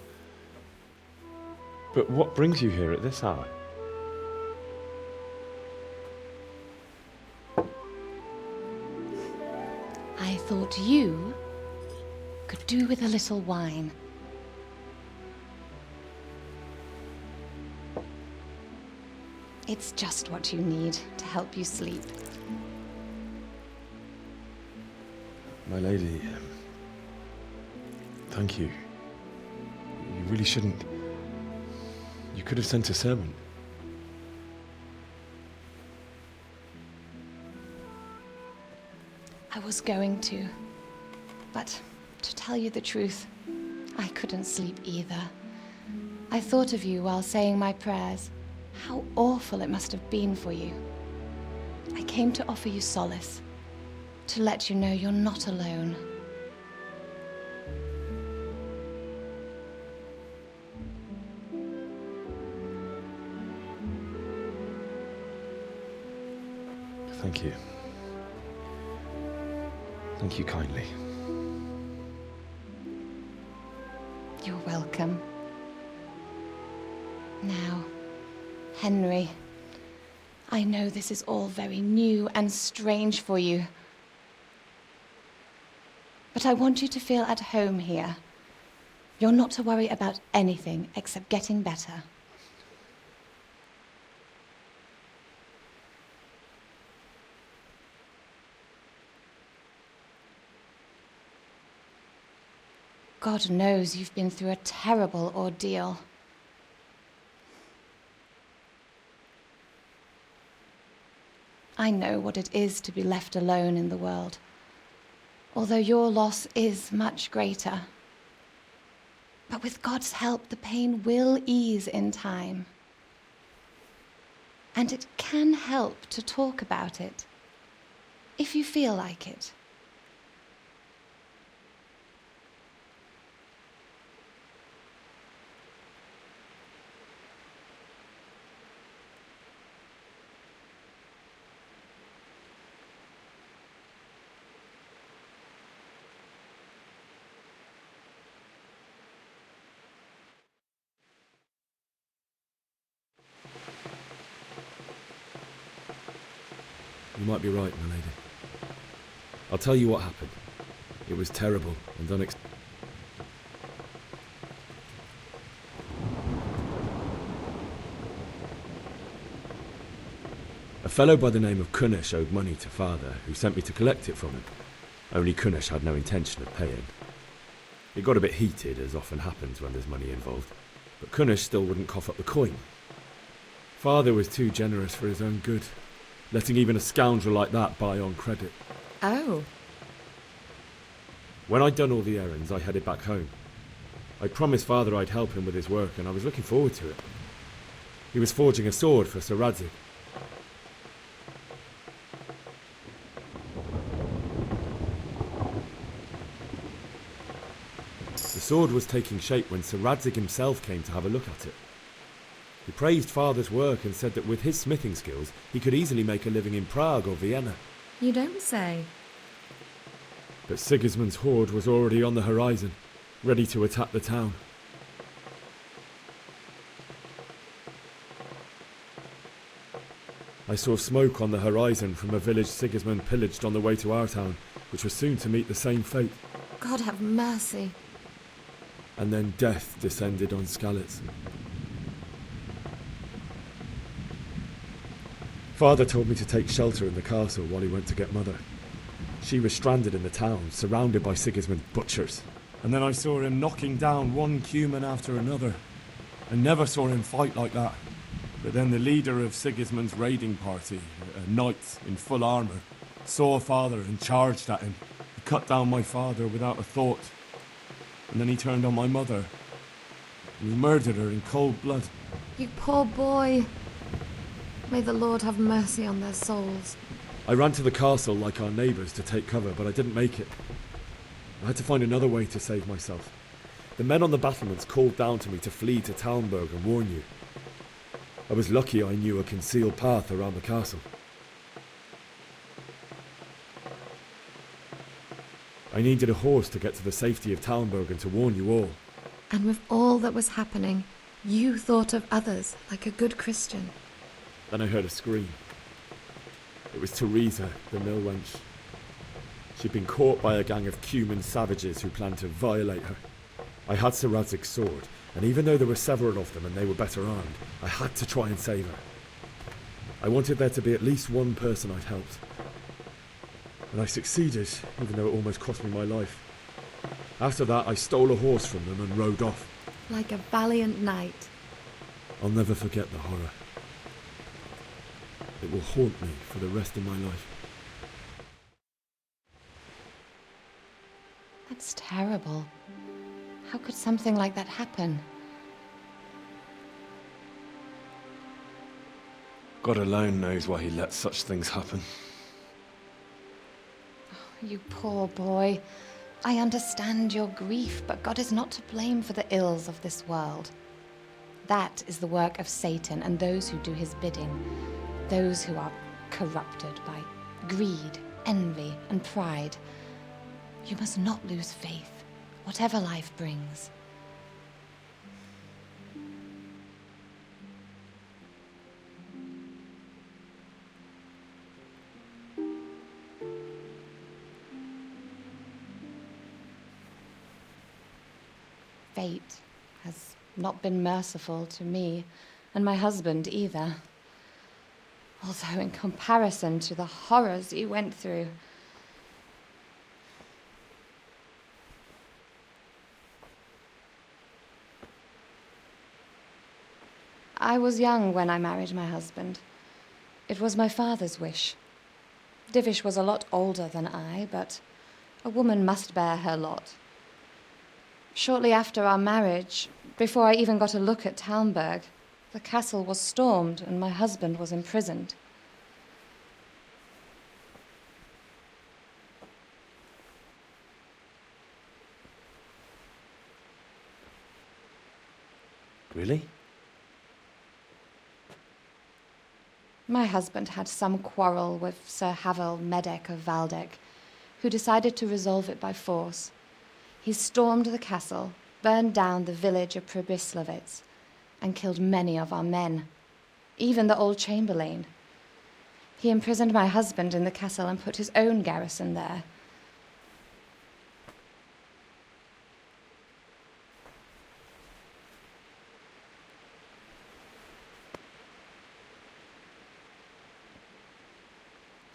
S4: But what brings you here at this hour?
S23: I thought you could do with a little wine. It's just what you need to help you sleep.
S4: My lady, thank you. You really shouldn't. You could have sent a servant.
S23: I was going to, but to tell you the truth, I couldn't sleep either. I thought of you while saying my prayers. How awful it must have been for you. I came to offer you solace, to let you know you're not alone.
S4: Thank you. Thank you kindly.
S23: You're welcome. Now, Henry, I know this is all very new and strange for you, but I want you to feel at home here. You're not to worry about anything except getting better. God knows you've been through a terrible ordeal. I know what it is to be left alone in the world, although your loss is much greater. But with God's help, the pain will ease in time. And it can help to talk about it, if you feel like it.
S4: You might be right, my lady. I'll tell you what happened. It was terrible and unexpected. A fellow by the name of Kunnish owed money to father, who sent me to collect it from him. Only Kunnish had no intention of paying. It got a bit heated, as often happens when there's money involved, but Kunnish still wouldn't cough up the coin. Father was too generous for his own good, letting even a scoundrel like that buy on credit.
S18: Oh.
S4: When I'd done all the errands, I headed back home. I promised Father I'd help him with his work, and I was looking forward to it. He was forging a sword for Sir Radzig. The sword was taking shape when Sir Radzig himself came to have a look at it. He praised Father's work and said that with his smithing skills, he could easily make a living in Prague or Vienna.
S18: You don't say.
S4: But Sigismund's horde was already on the horizon, ready to attack the town. I saw smoke on the horizon from a village Sigismund pillaged on the way to our town, which was soon to meet the same fate.
S18: God have mercy.
S4: And then death descended on Skalitz. Father told me to take shelter in the castle while he went to get Mother. She was stranded in the town, surrounded by Sigismund's butchers.
S5: And then I saw him knocking down one Cuman after another. I never saw him fight like that. But then the leader of Sigismund's raiding party, a knight in full armour, saw Father and charged at him. He cut down my father without a thought. And then he turned on my mother. And he murdered her in cold blood.
S18: You poor boy. May the Lord have mercy on their souls.
S4: I ran to the castle like our neighbours to take cover, but I didn't make it. I had to find another way to save myself. The men on the battlements called down to me to flee to Talmberg and warn you. I was lucky I knew a concealed path around the castle. I needed a horse to get to the safety of Talmberg and to warn you all.
S18: And with all that was happening, you thought of others like a good Christian.
S4: Then I heard a scream. It was Teresa, the mill wench. She'd been caught by a gang of Cuman savages who planned to violate her. I had Sir Radzig's sword, and even though there were several of them and they were better armed, I had to try and save her. I wanted there to be at least one person I'd helped. And I succeeded, even though it almost cost me my life. After that, I stole a horse from them and rode off.
S18: Like a valiant knight.
S4: I'll never forget the horror. It will haunt me for the rest of my life.
S23: That's terrible. How could something like that happen?
S4: God alone knows why he lets such things happen.
S23: You poor boy. I understand your grief, but God is not to blame for the ills of this world. That is the work of Satan and those who do his bidding. Those who are corrupted by greed, envy, and pride. You must not lose faith, whatever life brings. Fate has not been merciful to me, and my husband either. Although in comparison to the horrors you went through, I was young when I married my husband. It was my father's wish. Divish was a lot older than I, but a woman must bear her lot. Shortly after our marriage, before I even got a look at Talmberg, the castle was stormed and my husband was imprisoned.
S4: Really?
S23: My husband had some quarrel with Sir Havel Medek of Valdek, who decided to resolve it by force. He stormed the castle, burned down the village of Pribyslavitz, and killed many of our men, even the old chamberlain. He imprisoned my husband in the castle and put his own garrison there.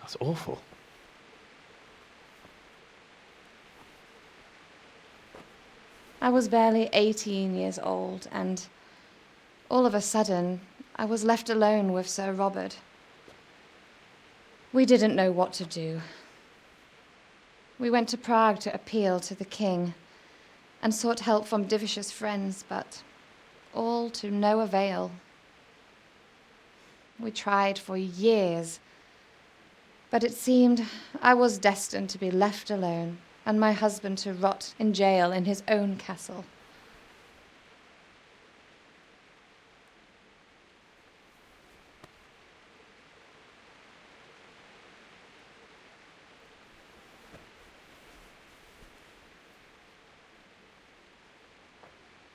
S4: That's awful.
S23: I was barely 18 years old, and all of a sudden, I was left alone with Sir Robert. We didn't know what to do. We went to Prague to appeal to the king and sought help from Divish's friends, but all to no avail. We tried for years, but it seemed I was destined to be left alone and my husband to rot in jail in his own castle.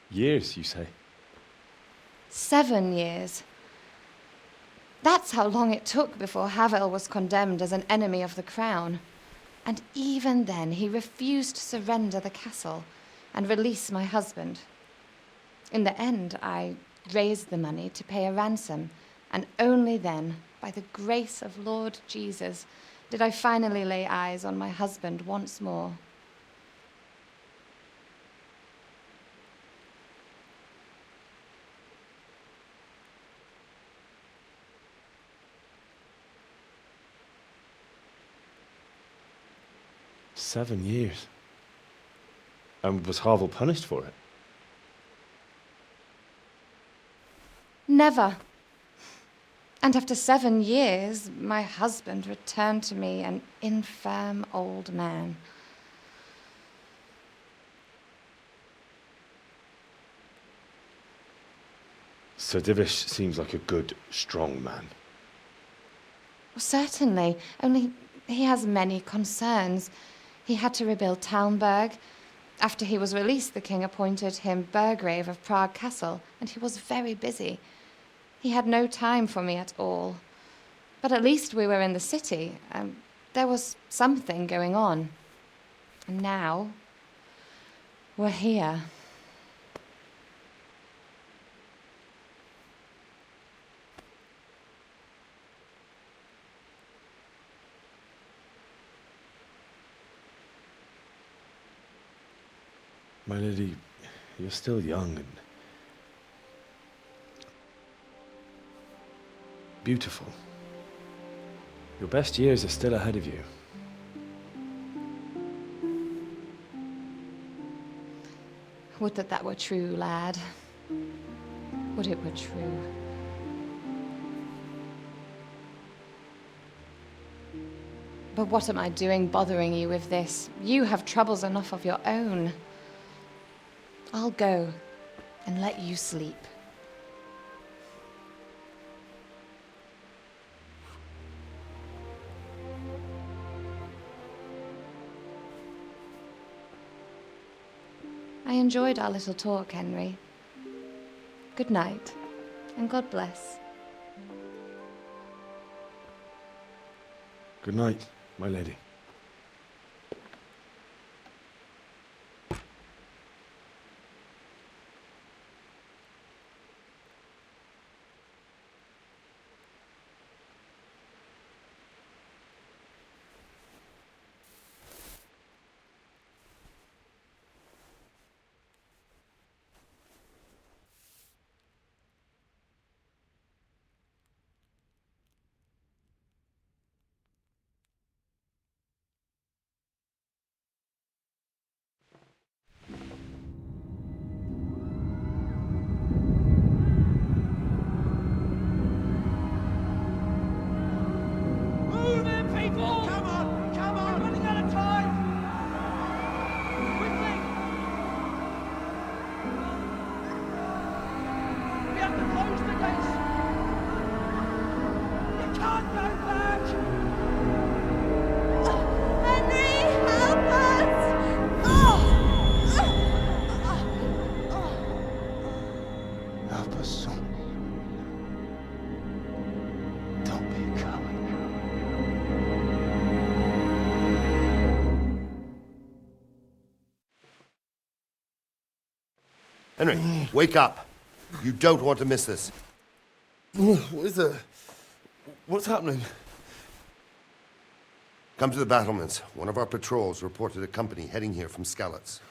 S4: Years, you say?
S23: 7 years. That's how long it took before Havel was condemned as an enemy of the crown. And even then, he refused to surrender the castle and release my husband. In the end, I raised the money to pay a ransom, and only then, by the grace of Lord Jesus, did I finally lay eyes on my husband once more.7
S4: years. And was Havel punished for it?
S23: Never. And after 7 years, my husband returned to me an infirm old man.
S4: Sir Divish seems like a good, strong man.
S23: Certainly, only he has many concerns. He had to rebuild Talmberg. After he was released, the king appointed him Burgrave of Prague Castle, and he was very busy. He had no time for me at all. But at least we were in the city. There was something going on. And now, we're here.
S4: My lady, you're still young and beautiful. Your best years are still ahead of you.
S23: Would that were true, lad. Would it were true. But what am I doing bothering you with this? You have troubles enough of your own. I'll go and let you sleep. I enjoyed our little talk, Henry. Good night, and God bless.
S4: Good night, my lady.
S20: Henry, wake up. You don't want to miss this. What is it? What's happening? Come to the battlements. One of our patrols reported a company heading here from Skalitz.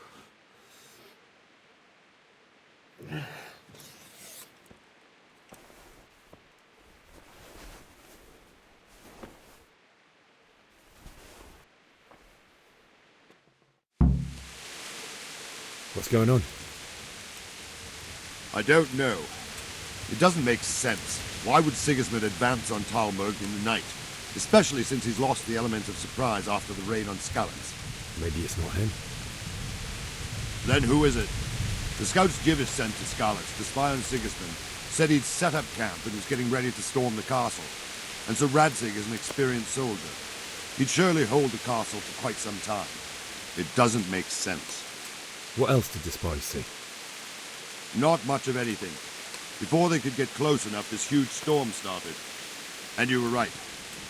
S4: What's going on?
S22: I don't know. It doesn't make sense. Why would Sigismund advance on Talmberg in the night? Especially since he's lost the element of surprise after the raid on Skalitz.
S4: Maybe it's not him.
S22: Then who is it? The scouts Jivis sent to Skalitz to spy on Sigismund said he'd set up camp and was getting ready to storm the castle. And so Radzig is an experienced soldier. He'd surely hold the castle for quite some time. It doesn't make sense.
S4: What else did the spies see?
S22: Not much of anything. Before they could get close enough, this huge storm started. And you were right.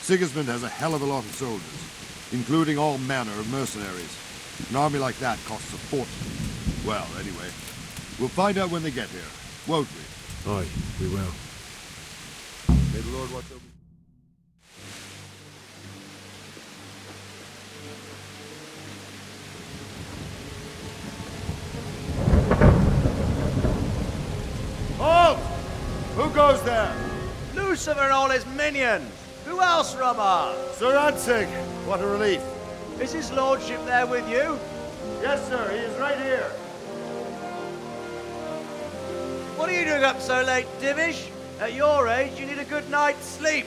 S22: Sigismund has a hell of a lot of soldiers, including all manner of mercenaries. An army like that costs a fortune. Well, anyway, we'll find out when they get here, won't we?
S4: Aye, we will.
S22: May the Lord watch over.
S1: Halt! Who goes there? Lucifer and all his minions. Who else, Robber?
S22: Sir Radzig, what a relief.
S1: Is his lordship there with you?
S22: Yes, sir, he is right here.
S1: What are you doing up so late, Dimish? At your age, you need a good night's sleep.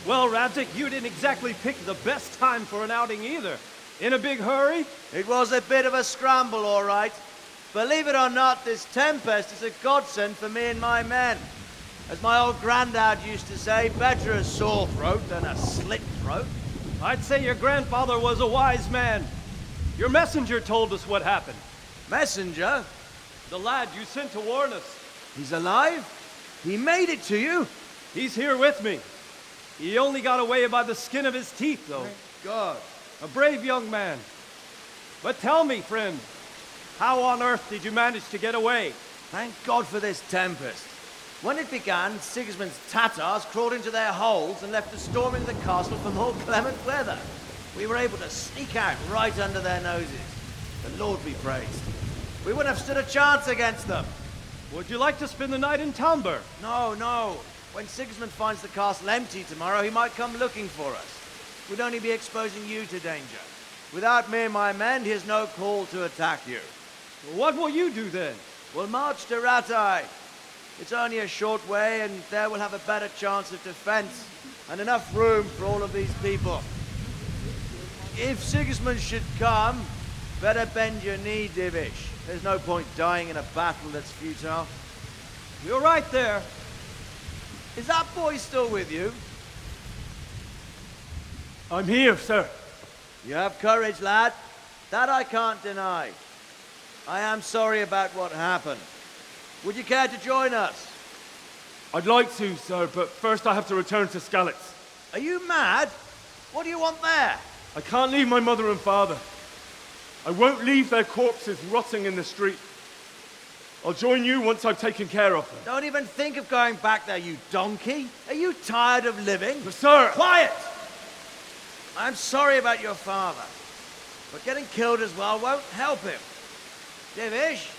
S11: Well, Radzig, you didn't exactly pick the best time for an outing either. In a big hurry?
S1: It was a bit of a scramble, all right. Believe it or not, this tempest is a godsend for me and my men. As my old granddad used to say, better a sore throat than a slit throat.
S11: I'd say your grandfather was a wise man. Your messenger told us what happened.
S1: Messenger?
S11: The lad you sent to warn us.
S1: He's alive? He made it to you?
S11: He's here with me. He only got away by the skin of his teeth, though.
S6: God. A brave young man. But tell me, friend, how on earth did you manage to get away?
S1: Thank God for this tempest. When it began, Sigismund's Tatars crawled into their holes and left us storming the castle for more clement weather. We were able to sneak out right under their noses. The Lord be praised. We wouldn't have stood a chance against them.
S6: Would you like to spend the night in Talmberg?
S1: No, no. When Sigismund finds the castle empty tomorrow, he might come looking for us. We'd only be exposing you to danger. Without me and my men, he has no call to attack you.
S6: What will you do then?
S1: We'll march to Rattay. It's only a short way, and there we'll have a better chance of defense, and enough room for all of these people. If Sigismund should come, better bend your knee, Divish. There's no point dying in a battle that's futile.
S6: You're right there.
S1: Is that boy still with you?
S6: I'm here, sir.
S1: You have courage, lad. That I can't deny. I am sorry about what happened. Would you care to join us?
S5: I'd like to, sir, but first I have to return to Skalitz.
S1: Are you mad? What do you want there?
S5: I can't leave my mother and father. I won't leave their corpses rotting in the street. I'll join you once I've taken care of them.
S1: Don't even think of going back there, you donkey. Are you tired of living?
S5: But sir!
S1: Quiet! I'm sorry about your father, but getting killed as well won't help him. Divish,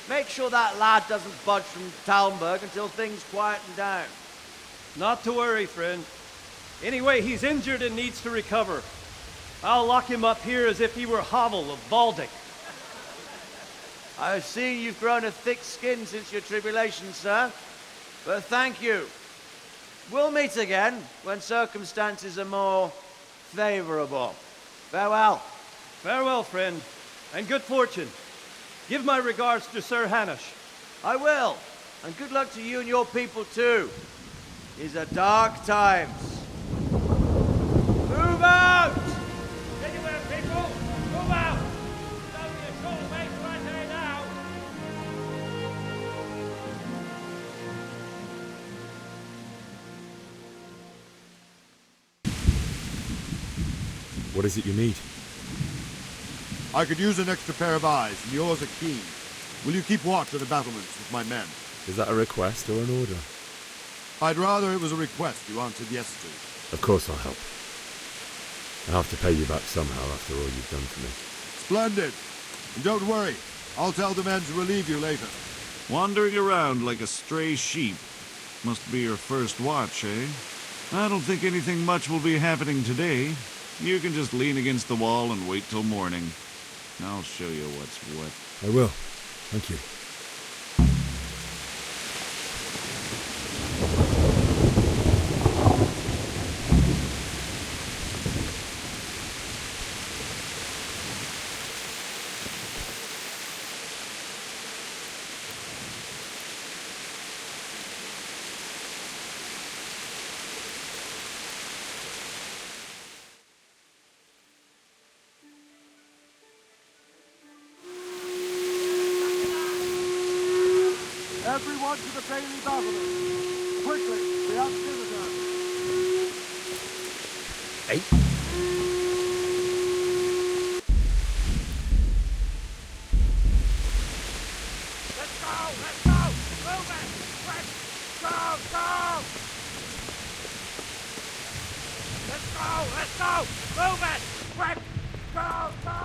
S1: make sure that lad doesn't budge from Talmberg until things quieten down.
S6: Not to worry, friend. Anyway, he's injured and needs to recover. I'll lock him up here as if he were Havel of Baldic.
S1: I've seen you've grown a thick skin since your tribulation, sir. But thank you. We'll meet again when circumstances are more favorable. Farewell.
S6: Farewell, friend, and good fortune. Give my regards to Sir Hanush.
S1: I will. And good luck to you and your people too. These are dark times. Move out!
S6: Anywhere, people! Move out! It's only a short way to Rattay now.
S4: What is it you need?
S22: I could use an extra pair of eyes, and yours are keen. Will you keep watch of the battlements with my men?
S4: Is that a request or an order?
S22: I'd rather it was a request you answered yes to.
S4: Of course I'll help. I'll have to pay you back somehow after all you've done for me.
S22: Splendid! And don't worry, I'll tell the men to relieve you later.
S7: Wandering around like a stray sheep. Must be your first watch, eh? I don't think anything much will be happening today. You can just lean against the wall and wait till morning. I'll show you what's what.
S4: I will. Thank you.
S25: Everyone to the Bailey Battlement. Quickly, the outsiders.
S4: Hey.
S25: Let's go! Let's go! Move it! Quick! Go! Go! Let's go! Let's go! Move it! Quick! Go! Go!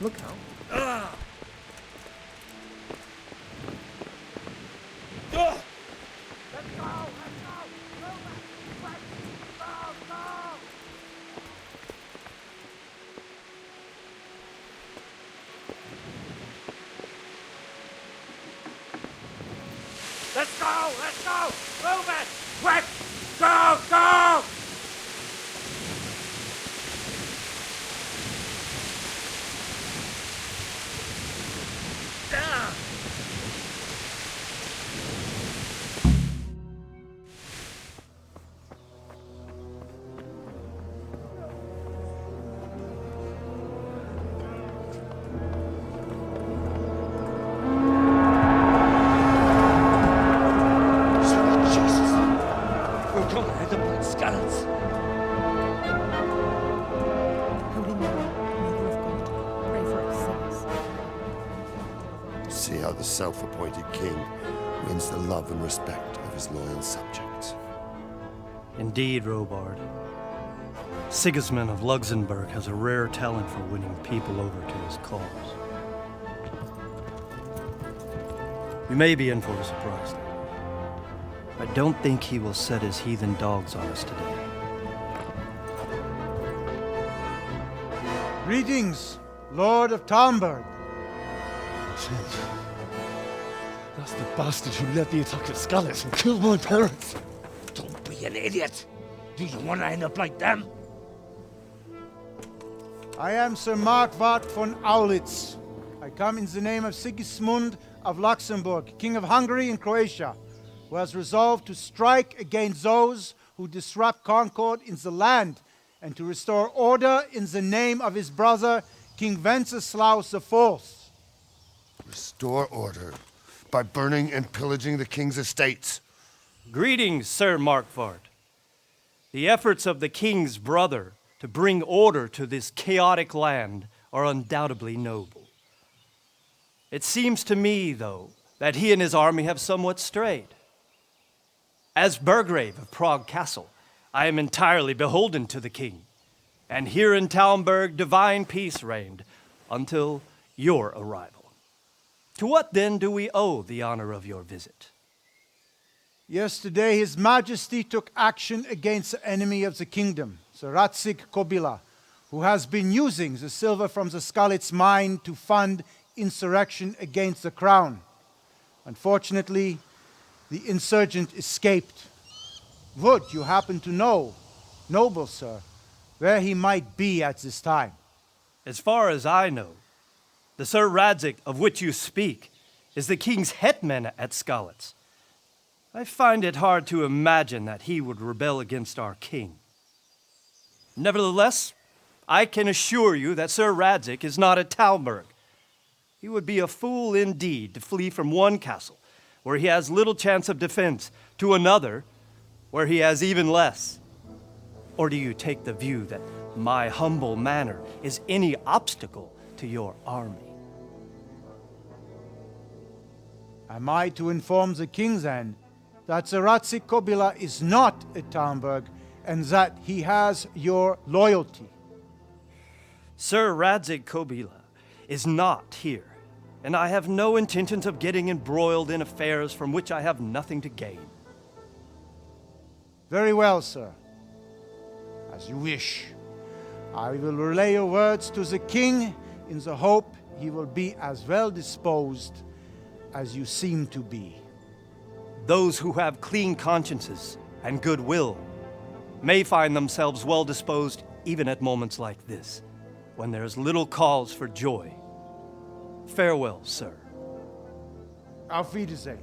S1: Look out.
S25: Ugh! Let's go! Let's go! Move it! Quick! Go! Go! Let's go! Let's go! Move it! Quick! Go! Go! Ah!
S13: We're gonna end up like skeletons.
S18: Holy Mary, Mother of God, pray for us sinners.
S20: See how the self-appointed king wins the love and respect of his loyal subjects.
S21: Indeed, Robard. Sigismund of Luxembourg has a rare talent for winning people over to his cause. You may be in for a surprise, though. I don't think he will set his heathen dogs on us today.
S3: Greetings, Lord of Talmberg.
S4: That's the bastard who led the attack at Scarlet and killed my parents.
S12: Don't be an idiot. Do you want to end up like them?
S3: I am Sir Markwart von Aulitz. I come in the name of Sigismund of Luxembourg, King of Hungary and Croatia, who has resolved to strike against those who disrupt concord in the land and to restore order in the name of his brother, King Wenceslaus IV.
S20: Restore order by burning and pillaging the king's estates.
S21: Greetings, Sir Markwart. The efforts of the king's brother to bring order to this chaotic land are undoubtedly noble. It seems to me, though, that he and his army have somewhat strayed. As Burgrave of Prague Castle, I am entirely beholden to the king, and here in Talmberg divine peace reigned until your arrival. To what then do we owe the honor of your visit?
S3: Yesterday, His Majesty took action against the enemy of the kingdom, Sir Radzig Kobyla, who has been using the silver from the Skalitz mine to fund insurrection against the crown. Unfortunately, the insurgent escaped. Would you happen to know, noble sir, where he might be at this time?
S21: As far as I know, the Sir Radzig of which you speak is the king's hetman at Skalitz. I find it hard to imagine that he would rebel against our king. Nevertheless, I can assure you that Sir Radzig is not at Talmberg. He would be a fool indeed to flee from one castle, where he has little chance of defense, to another, where he has even less. Or do you take the view that my humble manner is any obstacle to your army?
S3: Am I to inform the king then that Sir Radzig Kobyla is not at Talmberg and that he has your loyalty?
S21: Sir Radzig Kobyla is not here, and I have no intentions of getting embroiled in affairs from which I have nothing to gain.
S3: Very well, sir. As you wish. I will relay your words to the king in the hope he will be as well disposed as you seem to be.
S21: Those who have clean consciences and goodwill may find themselves well disposed even at moments like this, when there is little cause for joy. Farewell, sir.
S3: Auf Wiedersehen.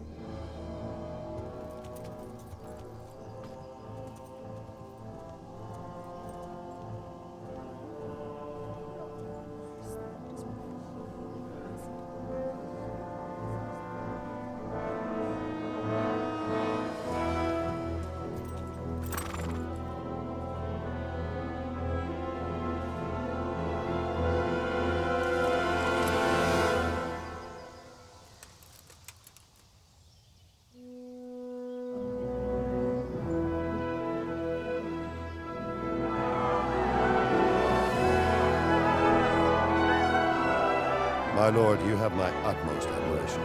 S20: My lord, you have my utmost admiration.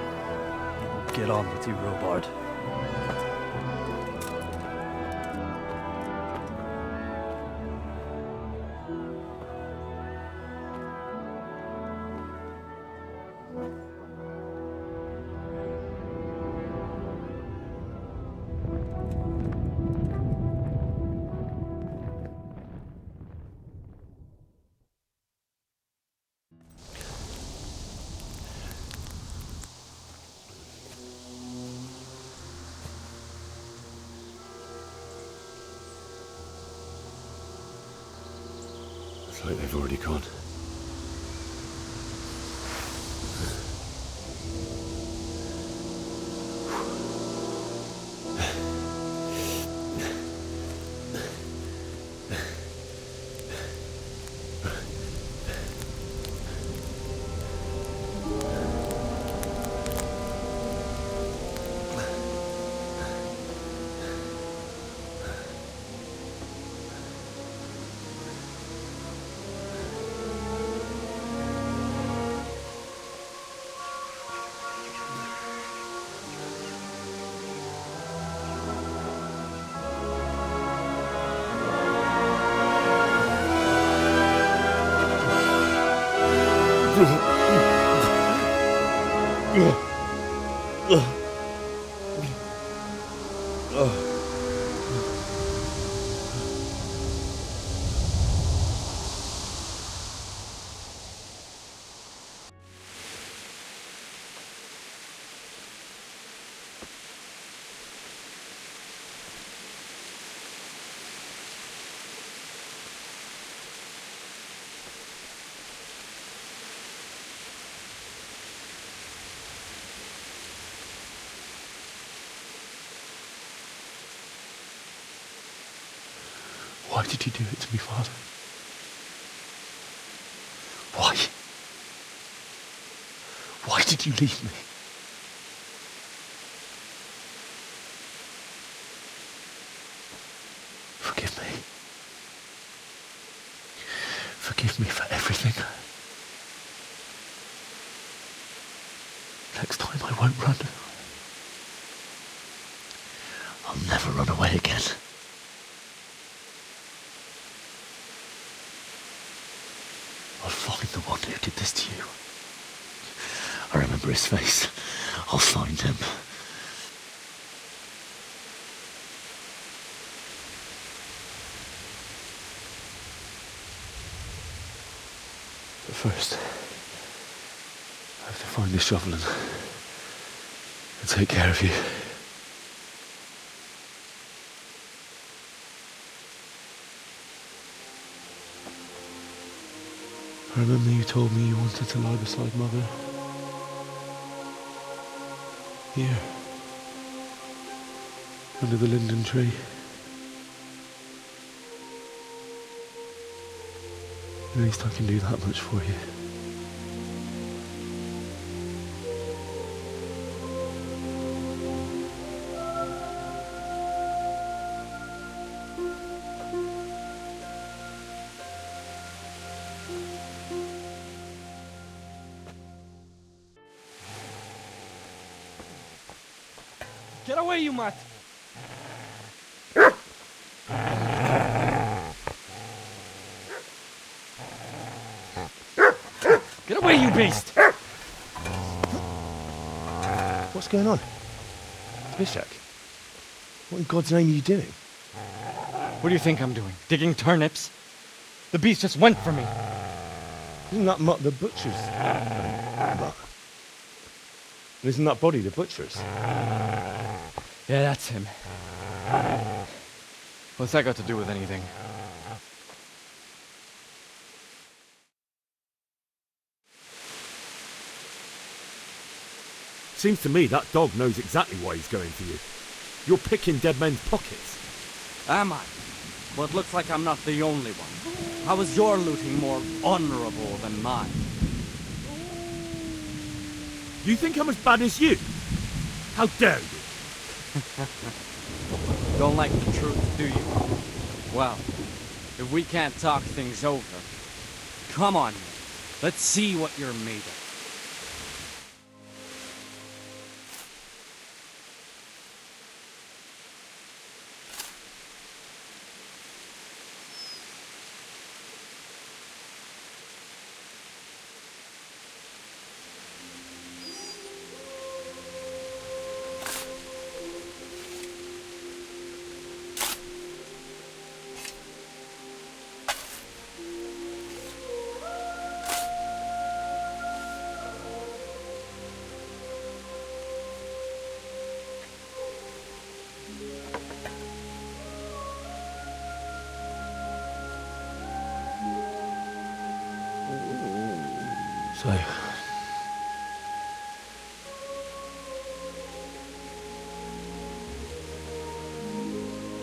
S21: Get on with you, Robard.
S4: It's like they've already gone.
S13: Why did you do it to me, Father? Why? Why did you leave me? Forgive me. Forgive me for everything. Next time I won't run. I'll never run away again. I'll find the one who did this to you. I remember his face. I'll find him. But first, I have to find the shovel and take care of you. I remember you told me you wanted to lie beside Mother. Here. Under the linden tree. At least I can do that much for you.
S11: Get away, you mutt! Get away, you beast!
S13: What's going on? Bishak? What in God's name are you doing?
S11: What do you think I'm doing? Digging turnips? The beast just went for me.
S13: Isn't that Mutt the butcher's? Mutt? Isn't that body the butcher's?
S11: Yeah, that's him. What's that got to do with anything?
S4: Seems to me that dog knows exactly why he's going for you. You're picking dead men's pockets.
S11: Am I? Well, it looks like I'm not the only one. How is your looting more honorable than mine?
S4: You think I'm as bad as you? How dare you?
S11: Don't like the truth, do you? Well, if we can't talk things over, come on, let's see what you're made of.
S13: So,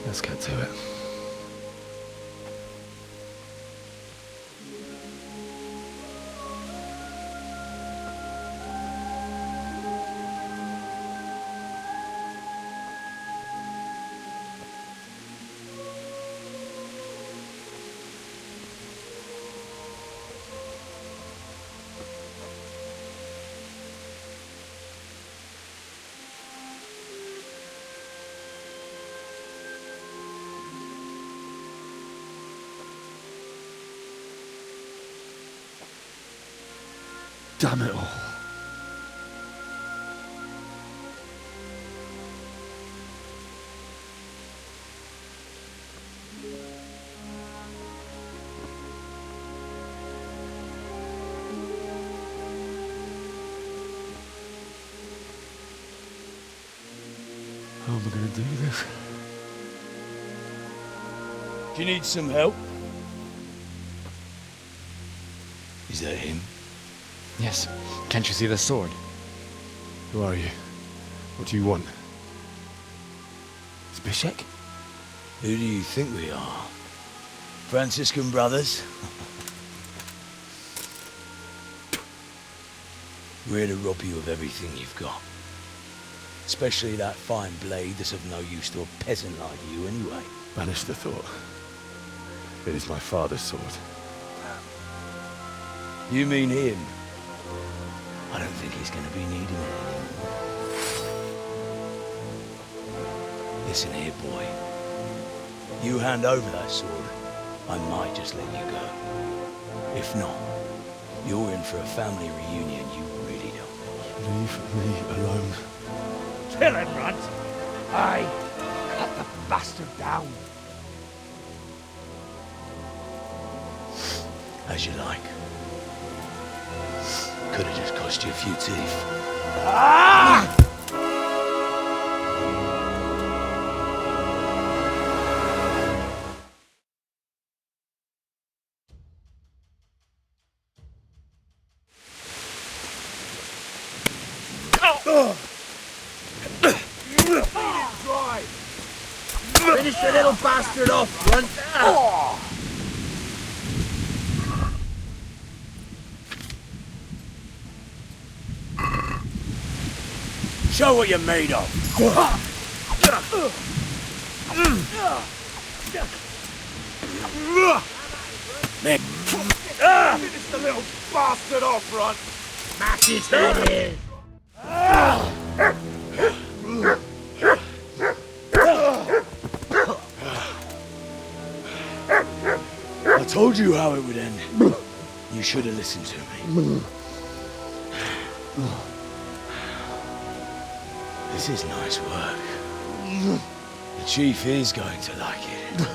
S13: let's get to it. Damn it all. How am I going to do this?
S12: Do you need some help? Is that him?
S11: Yes. Can't you see the sword?
S13: Who are you? What do you want? It's Bishak?
S12: Who do you think we are? Franciscan brothers. We're here to rob you of everything you've got. Especially that fine blade that's of no use to a peasant like you anyway.
S13: Banish the thought. It is my father's sword.
S12: You mean him? I don't think he's going to be needing it anymore. Listen here, boy. You hand over that sword, I might just let you go. If not, you're in for a family reunion you really don't want.
S13: Leave me alone.
S9: Kill him, Runt! Aye, cut the bastard down.
S12: As you like. Could have just cost you a few teeth.
S9: Ah! Dry. Finish the little bastard off, Runt.
S12: Show what you're made of. Man.
S9: Finish the little bastard off, Runt. Smash his head in.
S12: I told you how it would end. You should have listened to me. This is nice work. The chief is going to like it.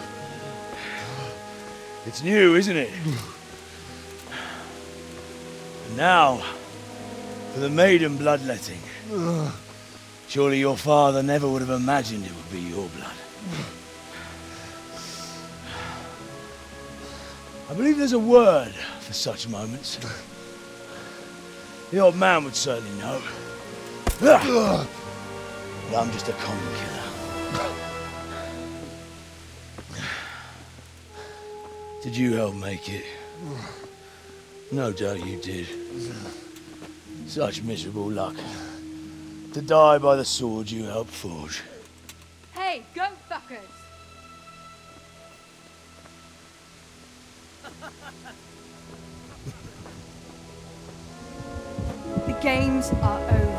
S12: It's new, isn't it? And now, for the maiden bloodletting. Surely your father never would have imagined it would be your blood. I believe there's a word for such moments. The old man would certainly know. But I'm just a common killer. Did you help make it? No doubt you did. Such miserable luck. To die by the sword you helped forge.
S14: Hey, go fuckers! The games are over.